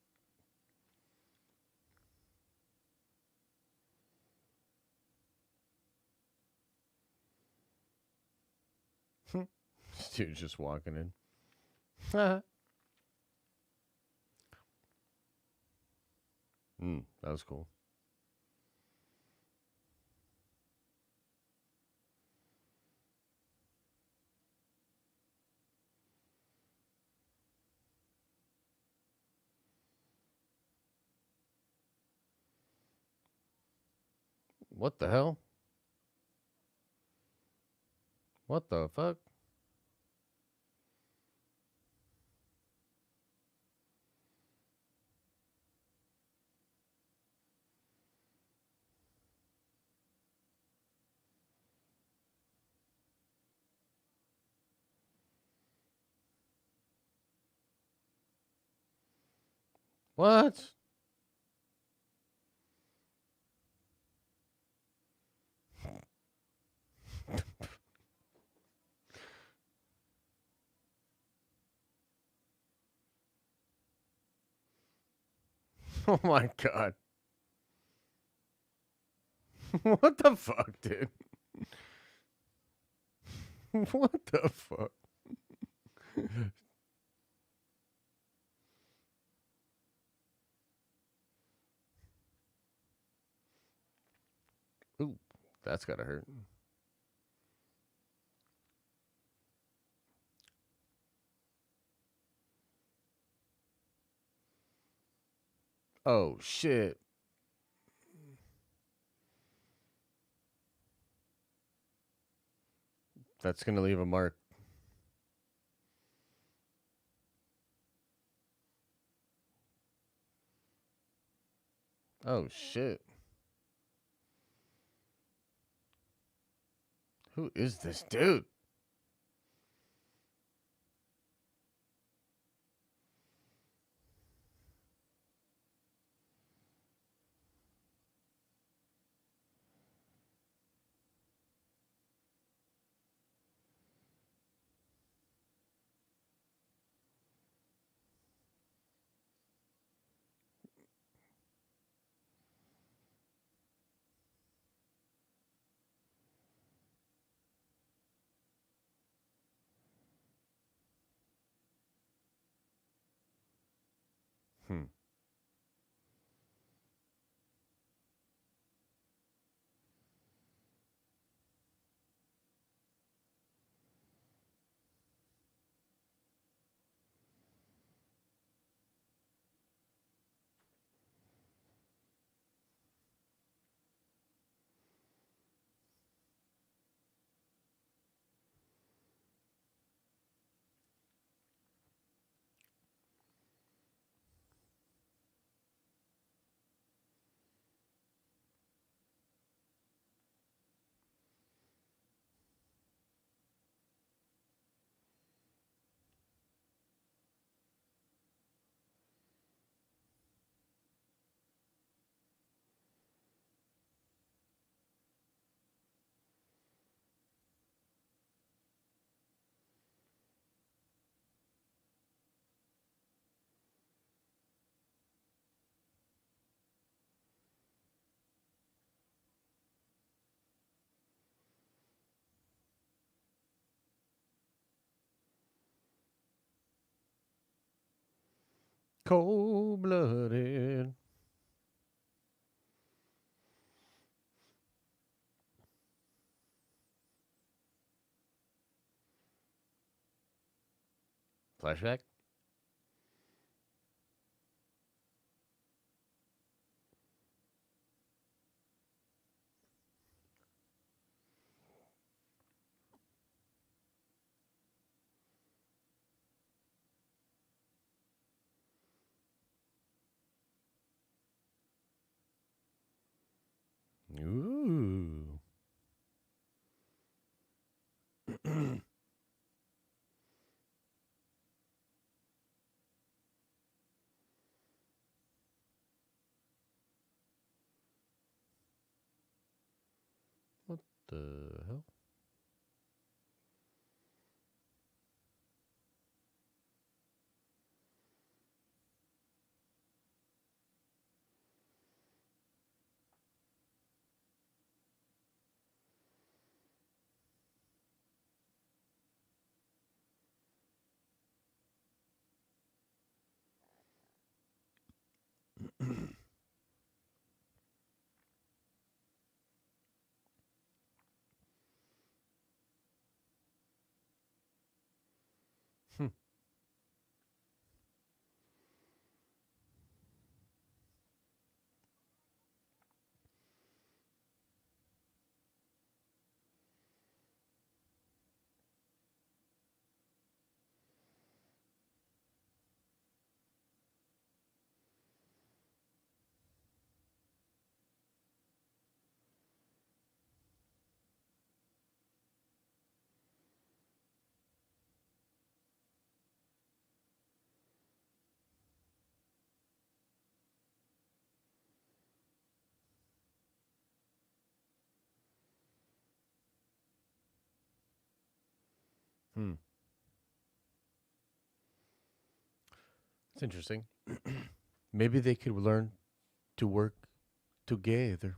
This dude's just walking in. That was cool. What the hell? What the fuck? What? Oh my god. What the fuck, dude? What the fuck? Ooh, that's gotta hurt. Oh shit. That's gonna leave a mark. Oh shit. Who is this dude? Hmm. Cold blooded. Flashback? Ooh. What the hell? Hmm. Hmm. It's interesting. Maybe they could learn to work together.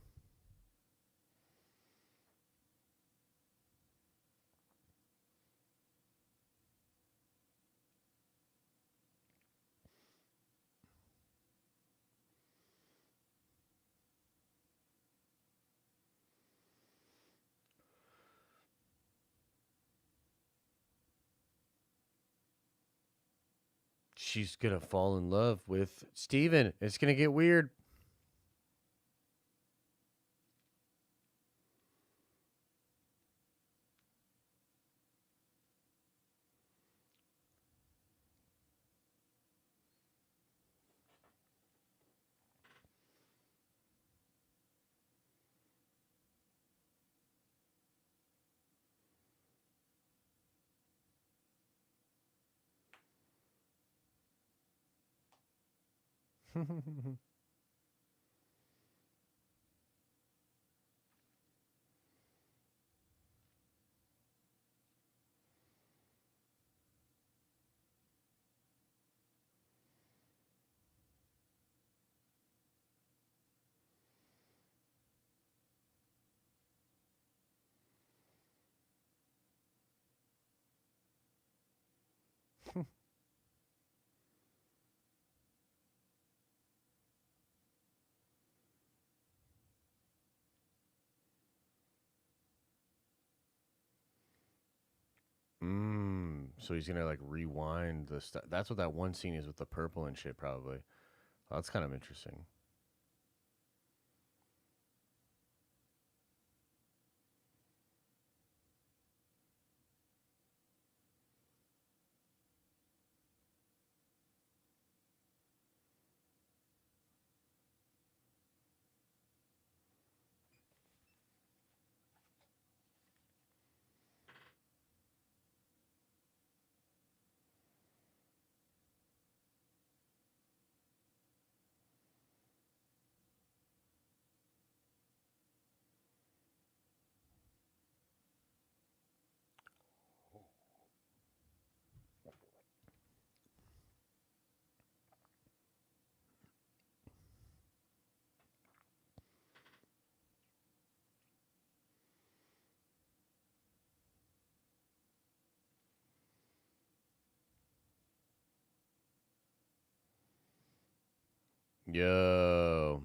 She's gonna fall in love with Steven. It's gonna get weird. So he's gonna like rewind the stuff. That's what that one scene is with the purple and shit. Probably. Oh, that's kind of interesting. Yo.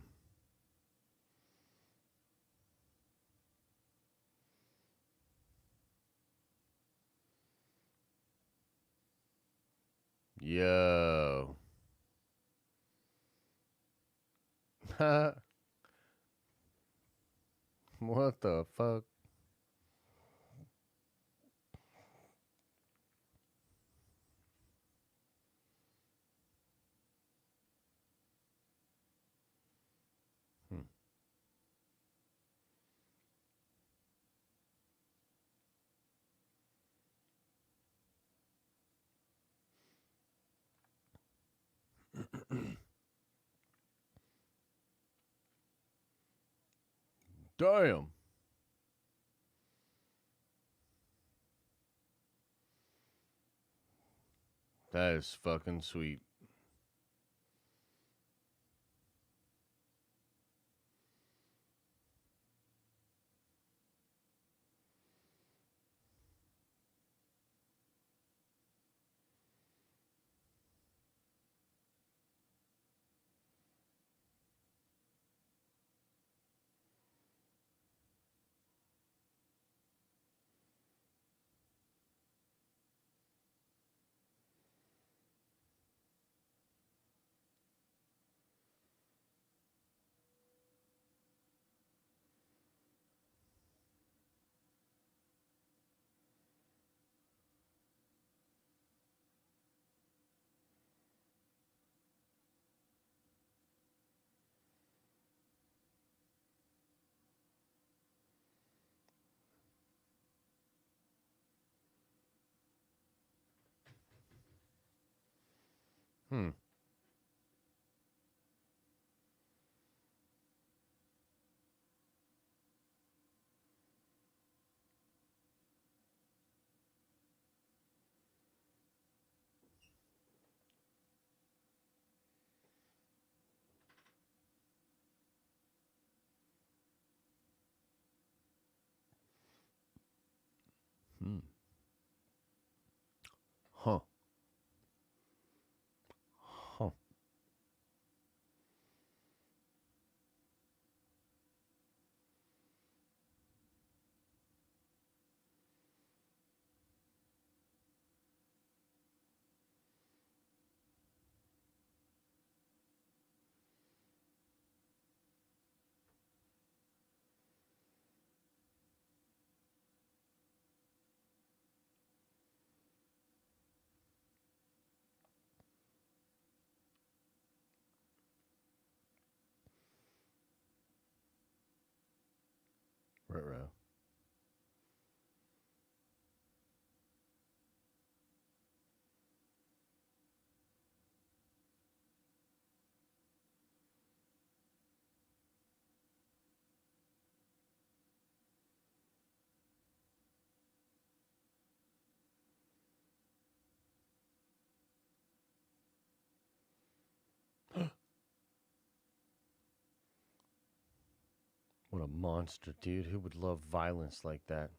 Yo. What the fuck? Hmm. Damn. That is fucking sweet. Hmm. Hmm. Huh. Huh. Right. What a monster, dude. Who would love violence like that?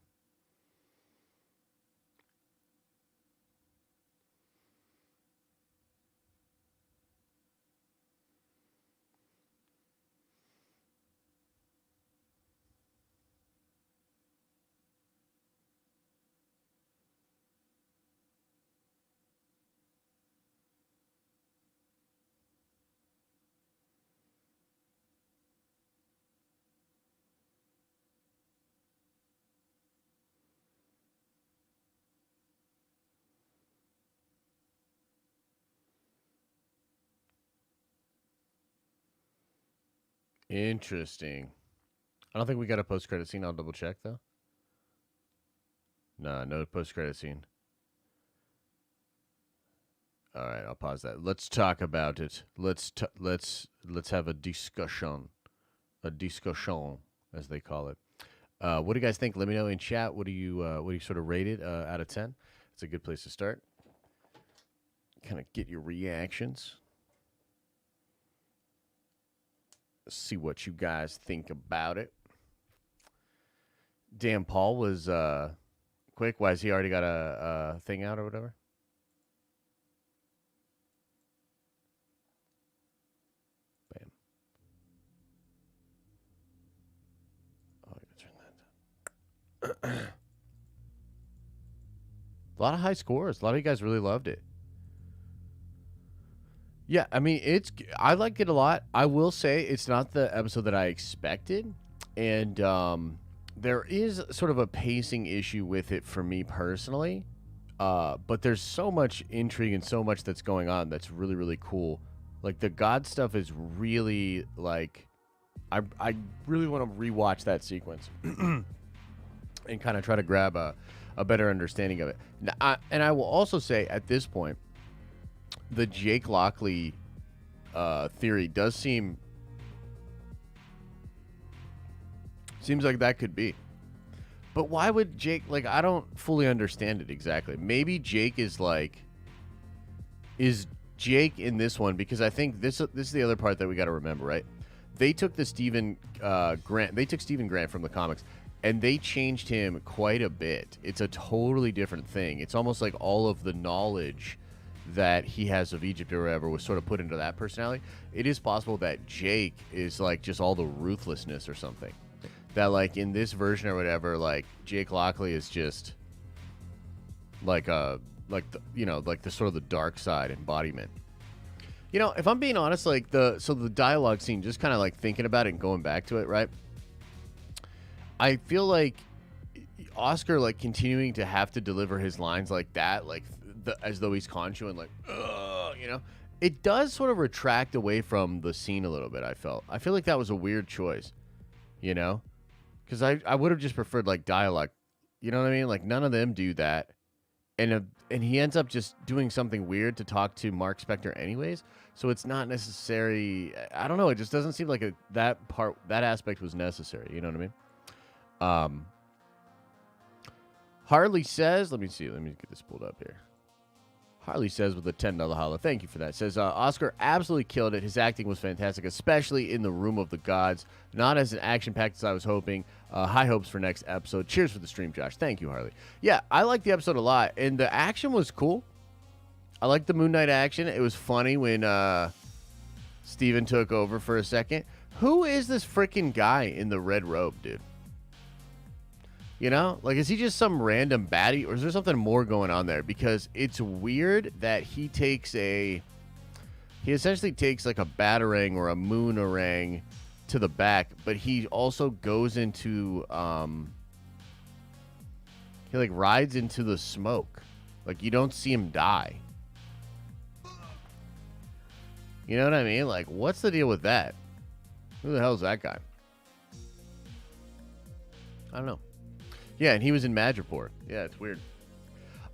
Interesting. I don't think we got a post-credit scene. I'll double check though. Nah, no post-credit scene. All right, I'll pause that. Let's talk about it. Let's have a discussion, as they call it. What do you guys think? Let me know in chat. What do you sort of rate it out of 10? It's a good place to start. Kind of get your reactions. See what you guys think about it. Damn, Paul was quick. Why has he already got a thing out or whatever? Bam. Oh, I gotta turn that down. A lot of high scores. A lot of you guys really loved it. Yeah, I mean, I liked it a lot. I will say it's not the episode that I expected, and there is sort of a pacing issue with it for me personally. But there's so much intrigue and so much that's going on that's really, really cool. Like the God stuff is really like, I really want to rewatch that sequence and kind of try to grab a better understanding of it. And I will also say at this point, the Jake Lockley theory does seems like that could be. But why would Jake, like, I don't fully understand it exactly. Maybe Jake is Jake in this one, because I think this is the other part that we got to remember, right? They took Stephen Grant from the comics, and they changed him quite a bit. It's a totally different thing. It's almost like all of the knowledge that he has of Egypt or whatever was sort of put into that personality. It is possible that Jake is like just all the ruthlessness or something. That like in this version or whatever, like Jake Lockley is just like the sort of the dark side embodiment. You know, if I'm being honest, like the dialogue scene, just kind of like thinking about it and going back to it, right? I feel like Oscar like continuing to have to deliver his lines like that, like as though he's Khonshu and like, you know, it does sort of retract away from the scene a little bit. I feel like that was a weird choice, you know, because I would have just preferred like dialogue, you know what I mean? Like none of them do that, and he ends up just doing something weird to talk to Mark Spector anyways. So it's not necessary. I don't know. It just doesn't seem like that aspect was necessary. You know what I mean? Harley says, let me get this pulled up here. Harley says with a $10 holla, thank you for that. Says, Oscar absolutely killed it. His acting was fantastic, especially in the Room of the Gods. Not as an action-packed as I was hoping. High hopes for next episode. Cheers for the stream, Josh. Thank you, Harley. Yeah, I liked the episode a lot, and the action was cool. I liked the Moon Knight action. It was funny when Steven took over for a second. Who is this freaking guy in the red robe, dude? You know, like, is he just some random baddie, or is there something more going on there? Because it's weird that he essentially takes like a batarang or a moonerang to the back, but he also goes into, he like rides into the smoke. Like, you don't see him die. You know what I mean? Like, what's the deal with that? Who the hell is that guy? I don't know. Yeah, and he was in Madripoor. Yeah, it's weird.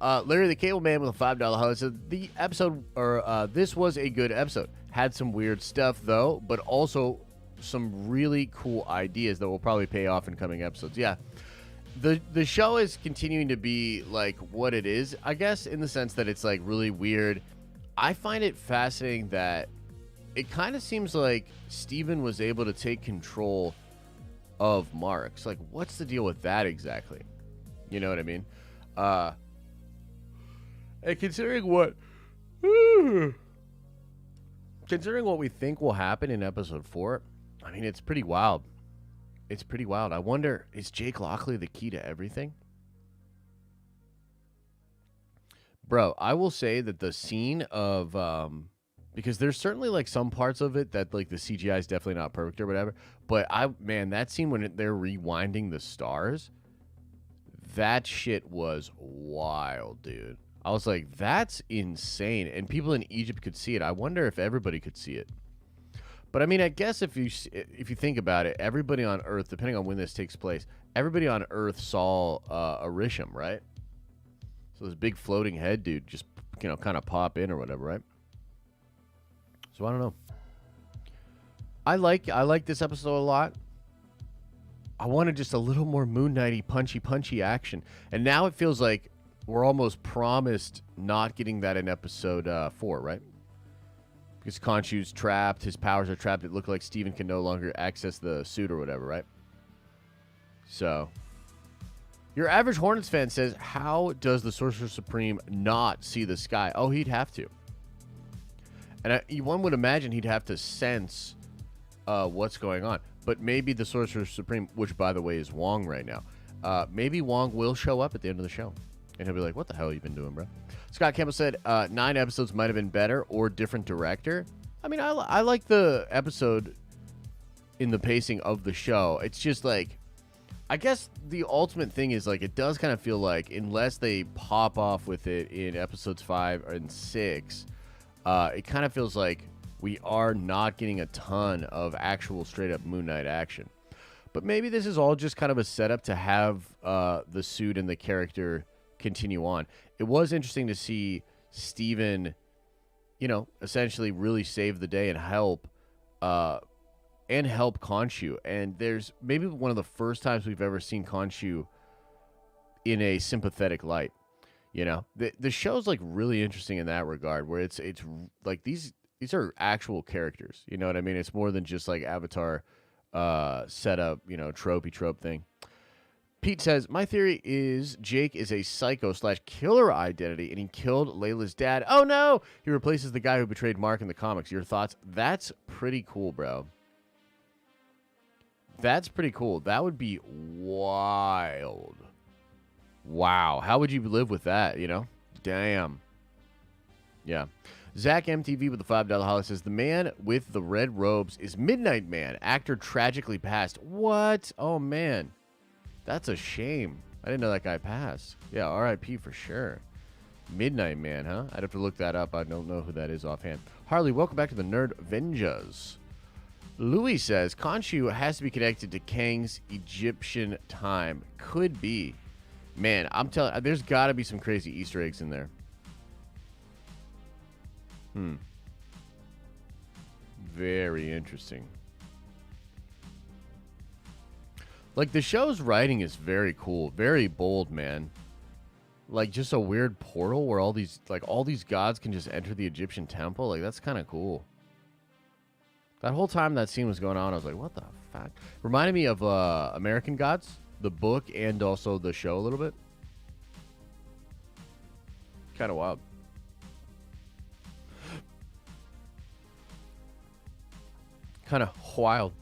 Larry the Cable Man with a $5 holla said the episode, or this was a good episode. Had some weird stuff though, but also some really cool ideas that will probably pay off in coming episodes. Yeah, the show is continuing to be like what it is, I guess, in the sense that it's like really weird. I find it fascinating that it kind of seems like Steven was able to take control of Mark's. Like, what's the deal with that exactly? You know what I mean? And considering what we think will happen in episode 4, I mean, it's pretty wild. It's pretty wild. I wonder, is Jake Lockley the key to everything? Bro, I will say that the scene of because there's certainly like some parts of it that like the CGI is definitely not perfect or whatever, but that scene when they're rewinding the stars, that shit was wild, dude. I was like, that's insane, and people in Egypt could see it. I wonder if everybody could see it. But I mean, I guess if you think about it, everybody on Earth, depending on when this takes place, everybody on Earth saw Arishem, right? So this big floating head dude just kind of pop in or whatever, right? So I don't know. I like this episode a lot. I wanted just a little more Moon Knight-y, punchy action, and now it feels like we're almost promised not getting that in episode 4, right? Because Khonshu's trapped, his powers are trapped. It looked like Steven can no longer access the suit or whatever, right? So, your average Hornets fan says, how does the Sorcerer Supreme not see the sky? Oh, he'd have to. And one would imagine he'd have to sense what's going on. But maybe the Sorcerer Supreme, which, by the way, is Wong right now, maybe Wong will show up at the end of the show. And he'll be like, what the hell have you been doing, bro? Scott Campbell said 9 episodes might have been better or different director. I mean, I like the episode in the pacing of the show. It's just like, I guess the ultimate thing is, like, it does kind of feel like, unless they pop off with it in episodes 5 and 6, it kind of feels like we are not getting a ton of actual straight-up Moon Knight action. But maybe this is all just kind of a setup to have the suit and the character continue on. It was interesting to see Steven, essentially really save the day and help Khonshu. And there's maybe one of the first times we've ever seen Khonshu in a sympathetic light. The show's like really interesting in that regard, where it's like these are actual characters. You know what I mean? It's more than just like Avatar setup, trope thing. Pete says, my theory is Jake is a psycho/killer identity, and he killed Layla's dad. Oh, no! He replaces the guy who betrayed Mark in the comics. Your thoughts? That's pretty cool, bro. That's pretty cool. That would be wild. Wow. How would you live with that, Damn. Yeah. Zach MTV with the $5 holla says, the man with the red robes is Midnight Man. Actor tragically passed. What? Oh, man. That's a shame. I didn't know that guy passed. Yeah, R.I.P. for sure. Midnight Man, huh? I'd have to look that up. I don't know who that is offhand. Harley, welcome back to the Nerd Venjas. Louis says, Khonshu has to be connected to Kang's Egyptian time. Could be. Man, I'm telling you, there's got to be some crazy Easter eggs in there. Very interesting. Like, the show's writing is very cool, very bold, man. Like, just a weird portal where all these gods can just enter the Egyptian temple. Like, that's kind of cool. That whole time that scene was going on, I was like, what the fuck? Reminded me of American Gods, the book, and also the show a little bit. Kind of wild. Kind of wild.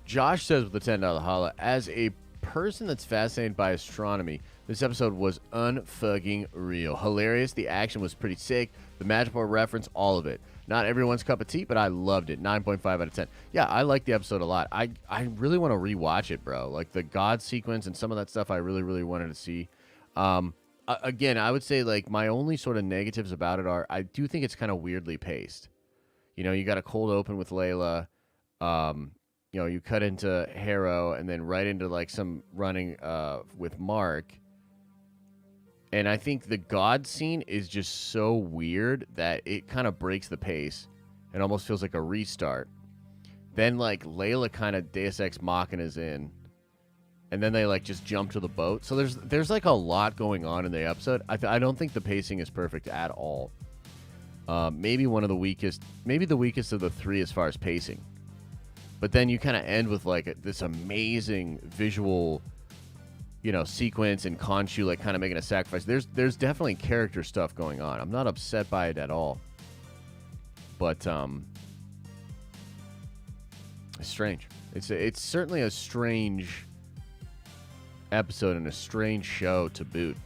Josh says with the $10 holla, as a person that's fascinated by astronomy, this episode was unfucking real. Hilarious. The action was pretty sick. The magical reference, all of it. Not everyone's cup of tea, but I loved it. 9.5 out of 10. Yeah, I like the episode a lot. I really want to rewatch it, bro. Like the God sequence and some of that stuff I really, really wanted to see. Again, I would say like my only sort of negatives about it are I do think it's kind of weirdly paced. You got a cold open with Layla. You cut into Harrow and then right into like some running with Mark. And I think the God scene is just so weird that it kind of breaks the pace and almost feels like a restart. Then like Layla kind of Deus Ex Machina's in. And then they like just jump to the boat. So there's like a lot going on in the episode. I don't think the pacing is perfect at all. Maybe one of the weakest, maybe the weakest of the three as far as pacing. But then you kind of end with like this amazing visual, sequence and Khonshu like kind of making a sacrifice. There's definitely character stuff going on. I'm not upset by it at all. But it's strange. It's certainly a strange episode and a strange show to boot,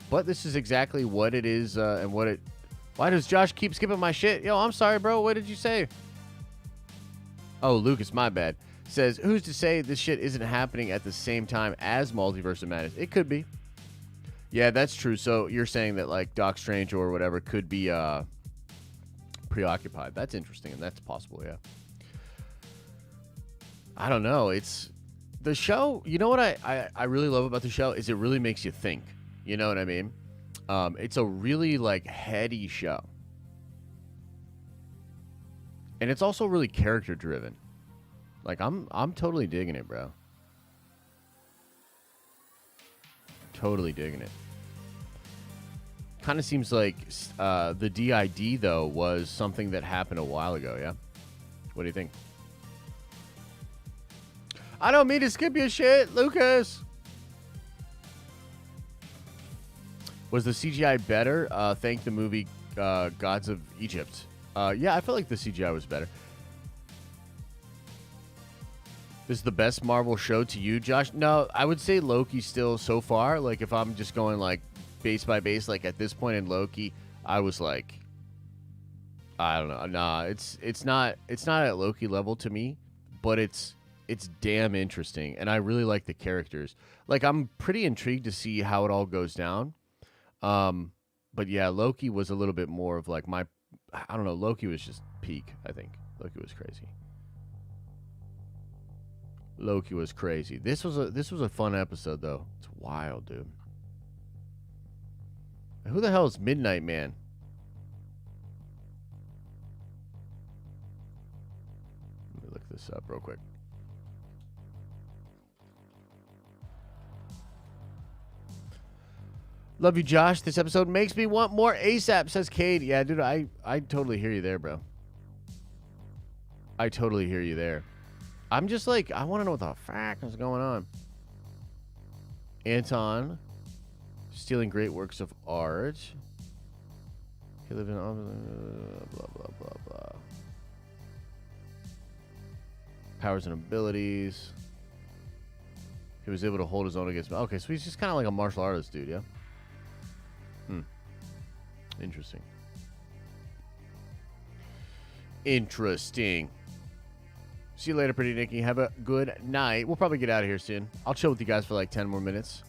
But this is exactly what it is and what it. Why does Josh keep skipping my shit? Yo, I'm sorry, bro. What did you say? Oh, Lucas, my bad. Says, who's to say this shit isn't happening at the same time as Multiverse of Madness? It could be. Yeah, that's true. So you're saying that like Doc Strange or whatever could be preoccupied. That's interesting, and that's possible, yeah. I don't know. It's the show. You know what I really love about the show is it really makes you think. You know what I mean? It's a really like heady show. And it's also really character driven. Like I'm totally digging it, bro. Totally digging it. Kind of seems like the DID though was something that happened a while ago, yeah? What do you think? I don't mean to skip your shit, Lucas. Was the CGI better? Thank the movie Gods of Egypt. Yeah, I feel like the CGI was better. This is the best Marvel show to you, Josh? No, I would say Loki still so far. Like, if I'm just going, like, base by base, like, at this point in Loki, I was like, I don't know. Nah, it's not at Loki level to me, but it's damn interesting, and I really like the characters. Like, I'm pretty intrigued to see how it all goes down. But yeah, Loki was a little bit more of, like, I don't know, Loki was just peak, I think. Loki was crazy. Loki was crazy. This was a fun episode though. It's wild, dude. Who the hell is Midnight Man? Let me look this up real quick. Love you, Josh. This episode makes me want more ASAP, says Cade. Yeah, dude, I totally hear you there, bro. I totally hear you there. I'm just like, I want to know what the fuck is going on. Anton, stealing great works of art. He lived in blah, blah, blah, blah. Powers and abilities. He was able to hold his own against... Okay, so he's just kind of like a martial artist dude, yeah? Interesting. Interesting. See you later, Pretty Nikki. Have a good night. We'll probably get out of here soon. I'll chill with you guys for like 10 more minutes.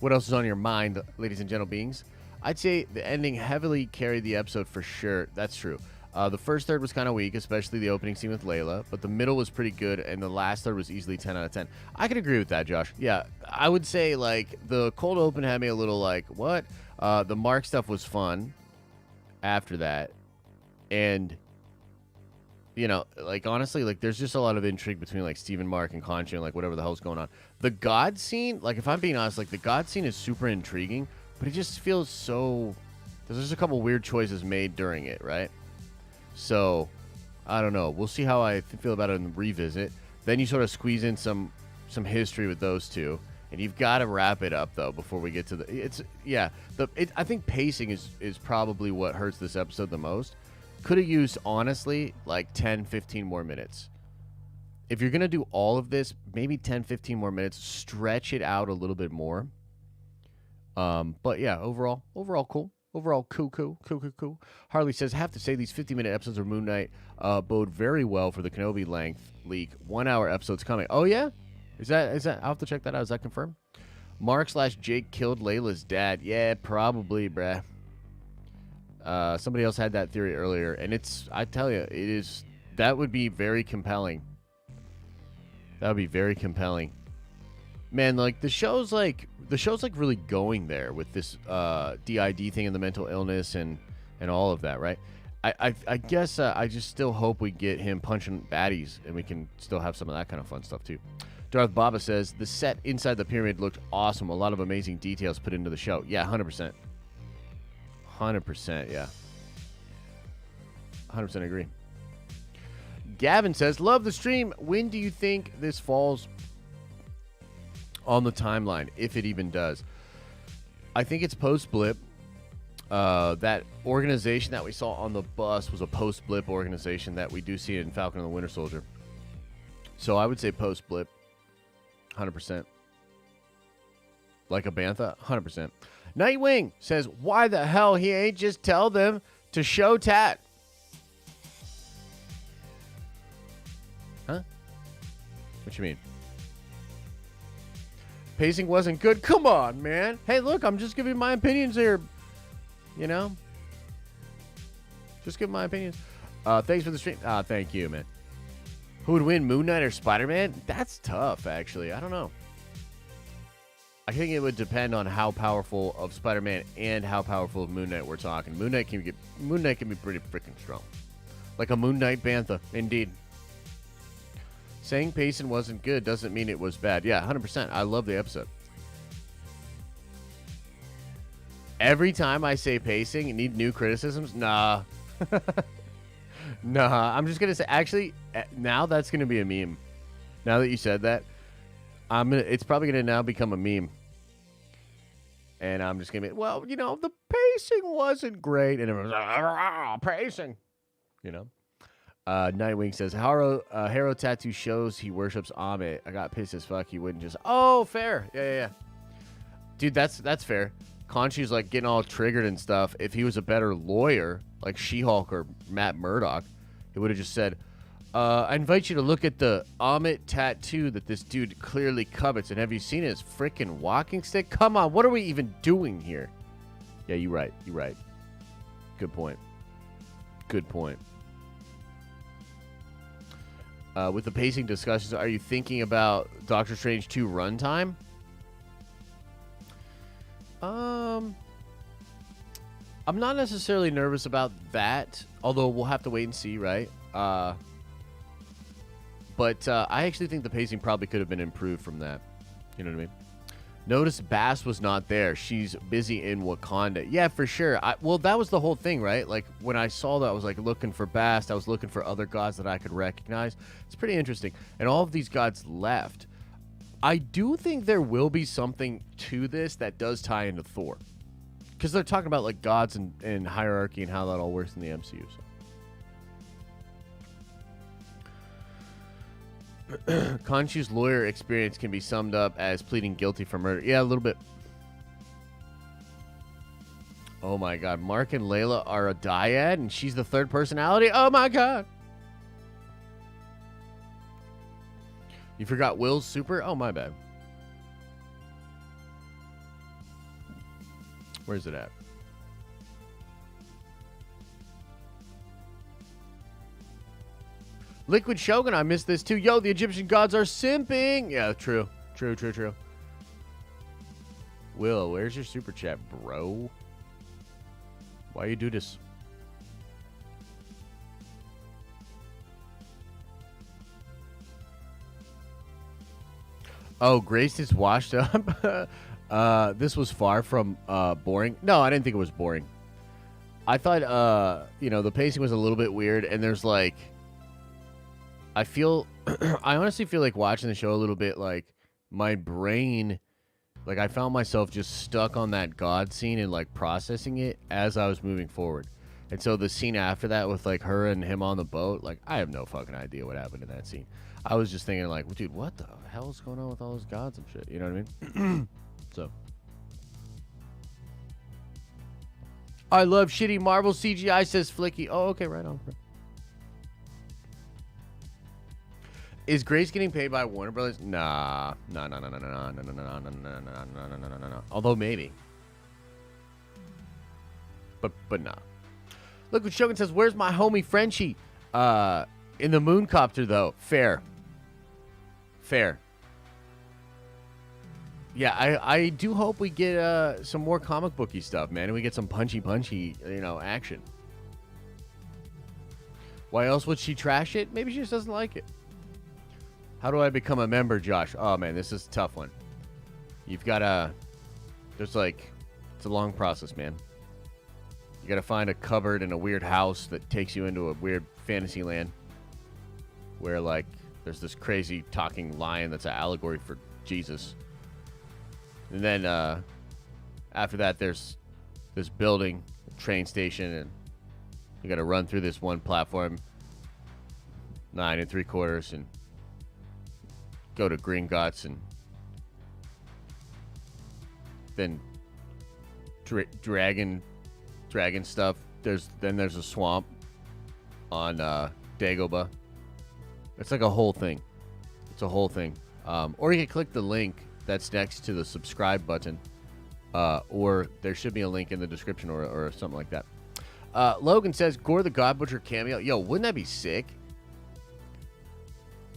What else is on your mind, ladies and gentle beings? I'd say the ending heavily carried the episode for sure. That's true. The first third was kind of weak, especially the opening scene with Layla, but the middle was pretty good, and the last third was easily 10 out of 10. I could agree with that, Josh. Yeah, I would say, like, the cold open had me a little like, what? The Mark stuff was fun after that, and... You know, like, honestly, like, there's just a lot of intrigue between, like, Stephen, Mark, and Concha, and, like, whatever the hell's going on. The God scene, like, if I'm being honest, like, the God scene is super intriguing, but it just feels so... There's just a couple weird choices made during it, right? So, I don't know. We'll see how I feel about it in the revisit. Then you sort of squeeze in some history with those two, and you've got to wrap it up, though, before we get to the... Yeah, I think pacing is probably what hurts this episode the most. Could have used, honestly, like 10, 15 more minutes. If you're going to do all of this, maybe 10, 15 more minutes. Stretch it out a little bit more. But yeah, overall cool. Overall, cool. Harley says, have to say these 50-minute episodes of Moon Knight bode very well for the Kenobi length leak. 1 hour episodes coming. Oh, yeah? Is that? I'll have to check that out. Is that confirmed? Mark/Jake killed Layla's dad. Yeah, probably, bruh. Somebody else had that theory earlier, and I tell you, that would be very compelling. That would be very compelling. Man, like, the show's like really going there with this DID thing and the mental illness and all of that, right? I guess I just still hope we get him punching baddies, and we can still have some of that kind of fun stuff too. Darth Baba says, the set inside the pyramid looked awesome. A lot of amazing details put into the show. Yeah, 100%. 100%, yeah. 100% agree. Gavin says, love the stream. When do you think this falls on the timeline, if it even does? I think it's post-blip. That organization that we saw on the bus was a post-blip organization that we do see in Falcon and the Winter Soldier. So I would say post-blip. 100%. Like a Bantha? 100%. Nightwing says, why the hell he ain't just tell them to show Tat? Huh? What you mean? Pacing wasn't good? Come on, man. Hey, look, I'm just giving my opinions here. You know? Just give my opinions. Thanks for the stream. Thank you, man. Who would win, Moon Knight or Spider-Man? That's tough, actually. I don't know. I think it would depend on how powerful of Spider-Man and how powerful of Moon Knight we're talking. Moon Knight can be pretty freaking strong. Like a Moon Knight Bantha, indeed. Saying pacing wasn't good doesn't mean it was bad. Yeah, 100%. I love the episode. Every time I say pacing, need new criticisms? Nah. Nah, I'm just going to say, actually, now that's going to be a meme. Now that you said that, it's probably going to now become a meme. And I'm just going to be, well, you know, the pacing wasn't great. And everyone's like, pacing. You know? Nightwing says, Harrow tattoo shows he worships Amit. I got pissed as fuck. He wouldn't just, oh, fair. Yeah. Dude, that's fair. Khonshu's like getting all triggered and stuff. If he was a better lawyer, like She-Hulk or Matt Murdock, he would have just said, I invite you to look at the Amit tattoo that this dude clearly covets. And have you seen his freaking walking stick? Come on, what are we even doing here? Yeah, you're right. Good point. With the pacing discussions, are you thinking about Doctor Strange 2 runtime? I'm not necessarily nervous about that, although we'll have to wait and see, right? But I actually think the pacing probably could have been improved from that. You know what I mean? Notice Bass was not there. She's busy in Wakanda. Yeah, for sure. Well, that was the whole thing, right? Like, when I saw that, I was, like, looking for Bast. I was looking for other gods that I could recognize. It's pretty interesting. And all of these gods left. I do think there will be something to this that does tie into Thor. Because they're talking about, like, gods and hierarchy and how that all works in the MCU. So. Khonshu's lawyer experience can be summed up as pleading guilty for murder. Yeah, a little bit. Oh my god, Mark and Layla are a dyad and she's the third personality? Oh my god. You forgot Will's super? Oh, my bad. Where's it at? Liquid Shogun, I missed this too. Yo, the Egyptian gods are simping. Yeah, true. Will, where's your super chat, bro? Why you do this? Oh, Grace is washed up. This was far from boring. No, I didn't think it was boring. I thought, the pacing was a little bit weird, and there's like, I honestly feel like watching the show a little bit, like, my brain, like, I found myself just stuck on that God scene and, like, processing it as I was moving forward. And so the scene after that with, like, her and him on the boat, like, I have no fucking idea what happened in that scene. I was just thinking, like, dude, what the hell is going on with all those gods and shit? You know what I mean? So. I love shitty Marvel CGI, says Flicky. Oh, okay, right on. Is Grace getting paid by Warner Brothers? Nah. No. Although maybe. But nah. Look what Shogun says, where's my homie Frenchie? In the Mooncopter, though. Fair. Yeah, I do hope we get some more comic booky stuff, man. And we get some punchy, action. Why else would she trash it? Maybe she just doesn't like it. How do I become a member, Josh? Oh, man, this is a tough one. You've got to... it's a long process, man. You got to find a cupboard in a weird house that takes you into a weird fantasy land where, like, there's this crazy talking lion that's an allegory for Jesus. And then after that, there's this building, train station, and you got to run through this one platform, 9 3/4, and go to Gringotts, and then dragon stuff. There's a swamp on Dagobah. It's like a whole thing. It's a whole thing. Or you can click the link that's next to the subscribe button. Or there should be a link in the description or something like that. Logan says, Gore the God Butcher cameo. Yo, wouldn't that be sick?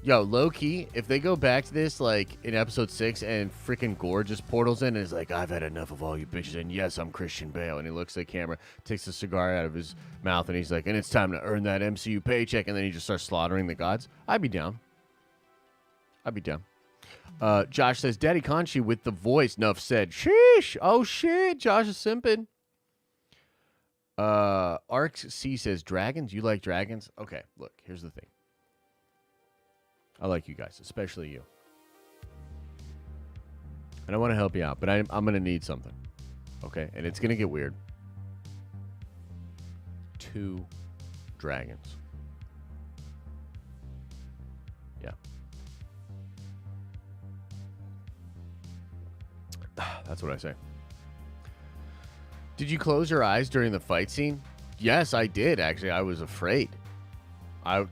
Yo, low-key, if they go back to this, like, in episode 6, and freaking Gore just portals in and is like, I've had enough of all you bitches, and yes, I'm Christian Bale. And he looks at the camera, takes a cigar out of his mouth, and he's like, and it's time to earn that MCU paycheck. And then he just starts slaughtering the gods. I'd be down. Josh says, Daddy Conchi with the voice. Nuff said, sheesh. Oh, shit. Josh is simping. Arx C says, dragons? You like dragons? Okay, look, here's the thing. I like you guys, especially you. And I want to help you out, but I'm going to need something. Okay? And it's going to get weird. 2 dragons. Yeah. That's what I say. Did you close your eyes during the fight scene? Yes, I did, actually. I was afraid. I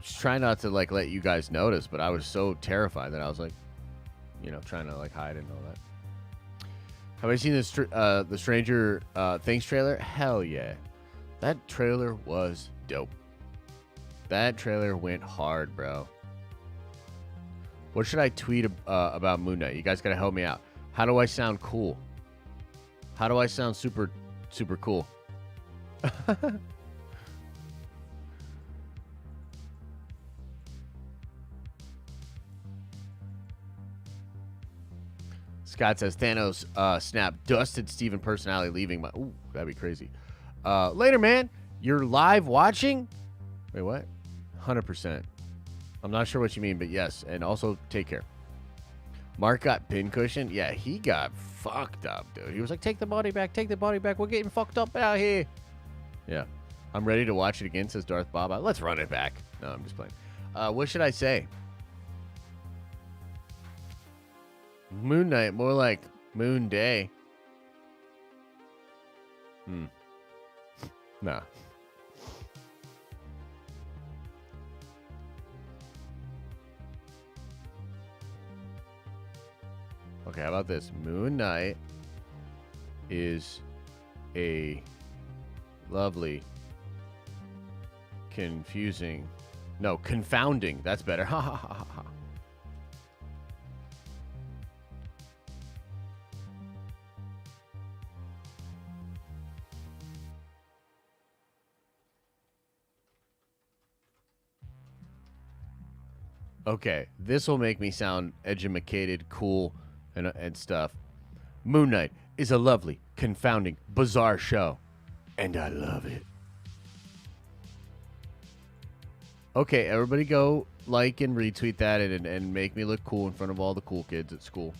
try not to like let you guys notice, but I was so terrified that I was like, trying to like hide and all that. Have I seen the Stranger Things trailer? Hell yeah, that trailer was dope. That trailer went hard, bro. What should I tweet about Moon Knight? You guys gotta help me out. How do I sound cool? How do I sound super cool? Scott says, Thanos snap dusted Steven personality leaving my... Ooh, that'd be crazy. Later, man. You're live watching? Wait, what? 100%. I'm not sure what you mean, but yes. And also, take care. Mark got pincushion? Yeah, he got fucked up, dude. He was like, take the body back. Take the body back. We're getting fucked up out here. Yeah. I'm ready to watch it again, says Darth Baba. Let's run it back. No, I'm just playing. What should I say? Moon Knight, more like Moon Day. Nah. Okay, how about this? Moon Knight is a lovely, confounding. That's better. Ha ha ha ha. Okay, this will make me sound educated, cool, and stuff. Moon Knight is a lovely, confounding, bizarre show, and I love it. Okay, everybody go like and retweet that and make me look cool in front of all the cool kids at school.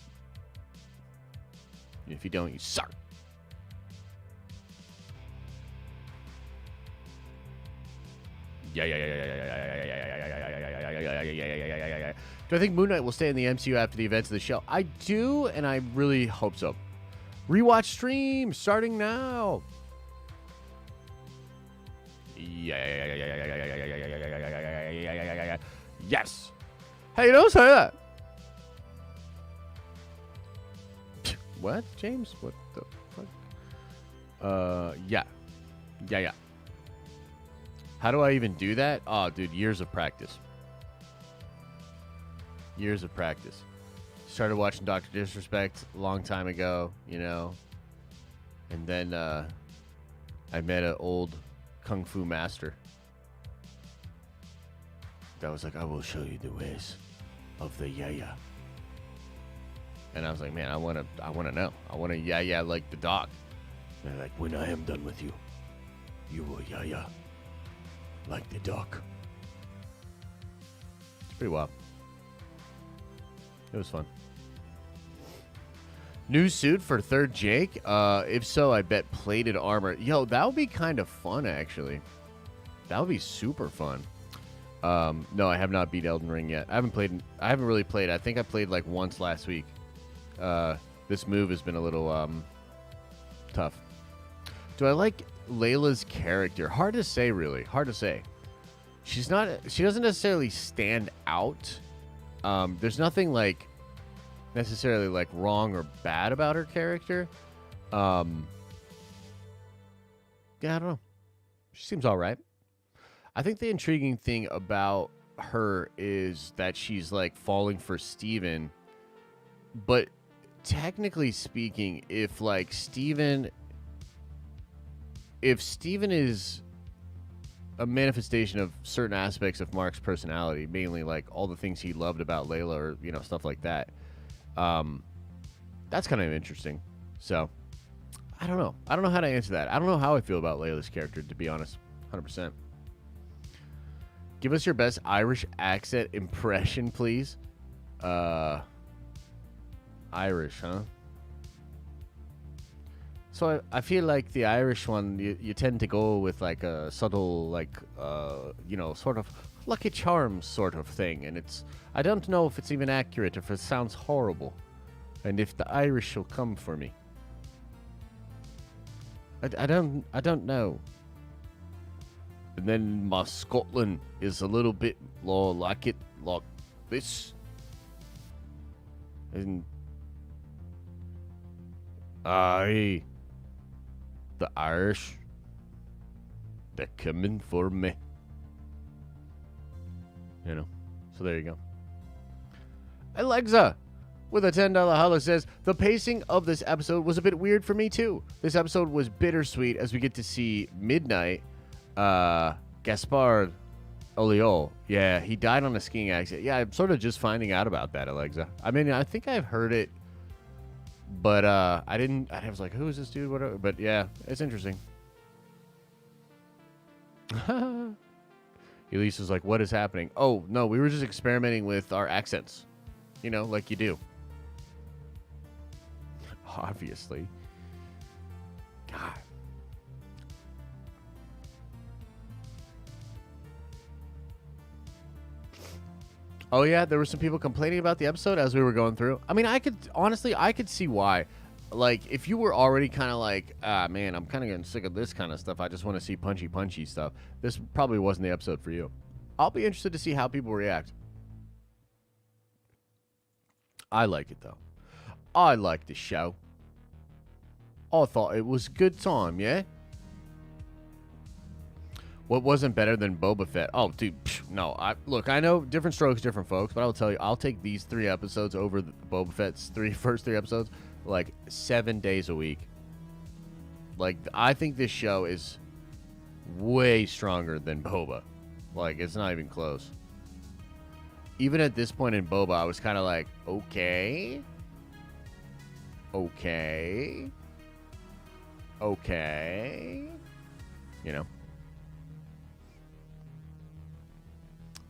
If you don't, you suck. Yeah. Do I think Moon Knight will stay in the MCU after the events of the show? I do, and I really hope so. Rewatch stream starting now. Yes. Hey, don't say that. What, James? What the fuck? Yeah. How do I even do that? Oh, dude, years of practice. Years of practice. Started watching Dr. Disrespect a long time ago, And then I met an old kung fu master that was like, I will show you the ways of the yaya. And I was like, man, I want to know. I want to yaya like the dog. And they're like, when I am done with you, you will yaya like the dog. It's pretty wild. It was fun. New suit for third Jake? If so, I bet plated armor. Yo, that would be kind of fun, actually. That would be super fun. No, I have not beat Elden Ring yet. I haven't really played. I think I played like once last week. This move has been a little tough. Do I like Layla's character? Hard to say, really. Hard to say. She doesn't necessarily stand out. There's nothing like necessarily like wrong or bad about her character. Yeah, I don't know. She seems all right. I think the intriguing thing about her is that she's like falling for Steven, but technically speaking, if Steven is a manifestation of certain aspects of Mark's personality, mainly like all the things he loved about Layla or, stuff like that, that's kind of interesting. So, I don't know. I don't know how to answer that. I don't know how I feel about Layla's character, to be honest. 100%. Give us your best Irish accent impression, please. Irish, huh? So I feel like the Irish one, you tend to go with like a subtle, like, sort of Lucky Charms sort of thing. And I don't know if it's even accurate, if it sounds horrible. And if the Irish will come for me. I don't know. And then my Scotland is a little bit like this. And the Irish, they're coming for me. So there you go. Alexa, with a $10 holler, says, the pacing of this episode was a bit weird for me, too. This episode was bittersweet as we get to see Midnight, Gaspard Ulliot. Yeah, he died on a skiing accident. Yeah, I'm sort of just finding out about that, Alexa. I mean, I think I've heard it, but I was like, who is this dude? Whatever. But yeah, it's interesting. Elise was like, what is happening? Oh, no, we were just experimenting with our accents. Like you do. Obviously. God. Oh, yeah, there were some people complaining about the episode as we were going through. I mean, I could see why. Like, if you were already kind of like, man, I'm kind of getting sick of this kind of stuff. I just want to see punchy stuff. This probably wasn't the episode for you. I'll be interested to see how people react. I like it, though. I like the show. I thought it was a good time, yeah? What wasn't better than Boba Fett? Oh, dude, no. Look, I know different strokes, different folks, but I will tell you, I'll take these 3 episodes over Boba Fett's first three episodes, like 7 days a week. Like, I think this show is way stronger than Boba. Like, it's not even close. Even at this point in Boba, I was kind of like, okay.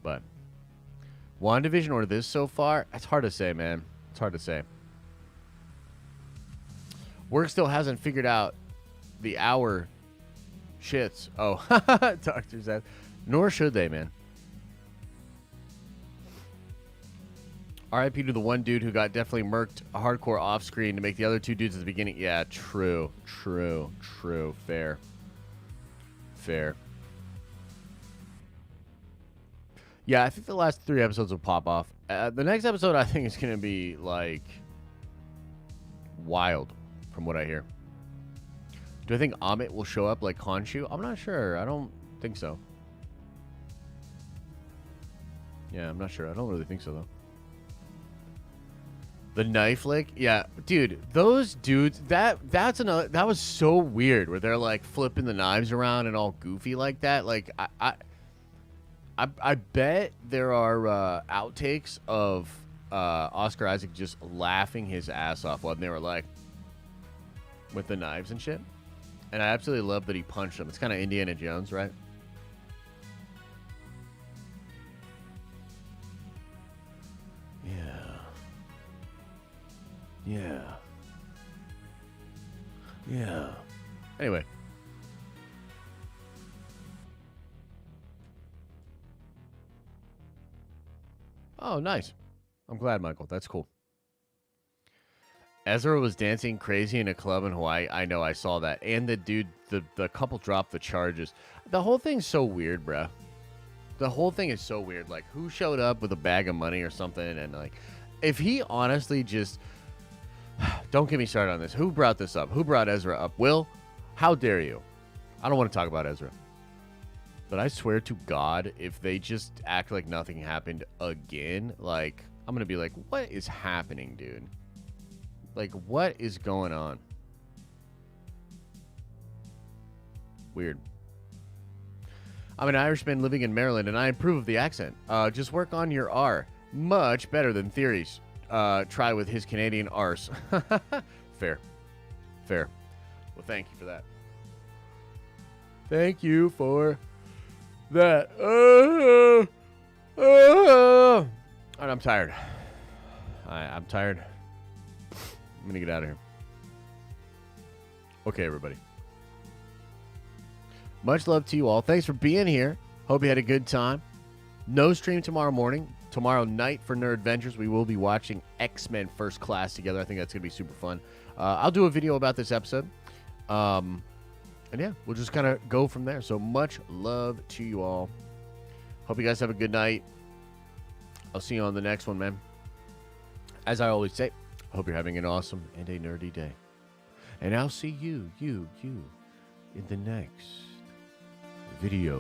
But WandaVision or this so far, it's hard to say, man. It's hard to say. Work still hasn't figured out the hour shits. Oh, Doctor said. Nor should they, man. RIP to the one dude who got definitely murked hardcore off screen to make the other 2 dudes at the beginning. Yeah, true. Fair. Yeah, I think the last 3 episodes will pop off. The next episode, I think, is going to be, like, wild, from what I hear. Do I think Amit will show up like Khonshu? I'm not sure. I don't think so. Yeah, I'm not sure. I don't really think so, though. The knife lick? Yeah, dude, those dudes, that was so weird, where they're, like, flipping the knives around and all goofy like that. Like, I bet there are outtakes of Oscar Isaac just laughing his ass off when they were like with the knives and shit. And I absolutely love that he punched him. It's kind of Indiana Jones, right? Yeah. Anyway. Oh, nice. I'm glad, Michael. That's cool. Ezra was dancing crazy in a club in Hawaii. I know, I saw that. And the dude, the couple dropped the charges. The whole thing's so weird, bruh. The whole thing is so weird. Like, who showed up with a bag of money or something? And, like, if he honestly just... Don't get me started on this. Who brought this up? Who brought Ezra up? Will? How dare you? I don't want to talk about Ezra. But I swear to God, if they just act like nothing happened again, like, I'm going to be like, what is happening, dude? Like, what is going on? Weird. I'm an Irishman living in Maryland, and I approve of the accent. Just work on your R. Much better than Theory's. Try with his Canadian arse. Fair. Fair. Well, thank you for that. Thank you for that. And I'm tired. I'm tired. I'm going to get out of here. Okay, everybody. Much love to you all. Thanks for being here. Hope you had a good time. No stream tomorrow morning. Tomorrow night for Nerd Adventures, we will be watching X-Men First Class together. I think that's going to be super fun. I'll do a video about this episode. And yeah, we'll just kind of go from there. So much love to you all. Hope you guys have a good night. I'll see you on the next one, man. As I always say, I hope you're having an awesome and a nerdy day. And I'll see you in the next video.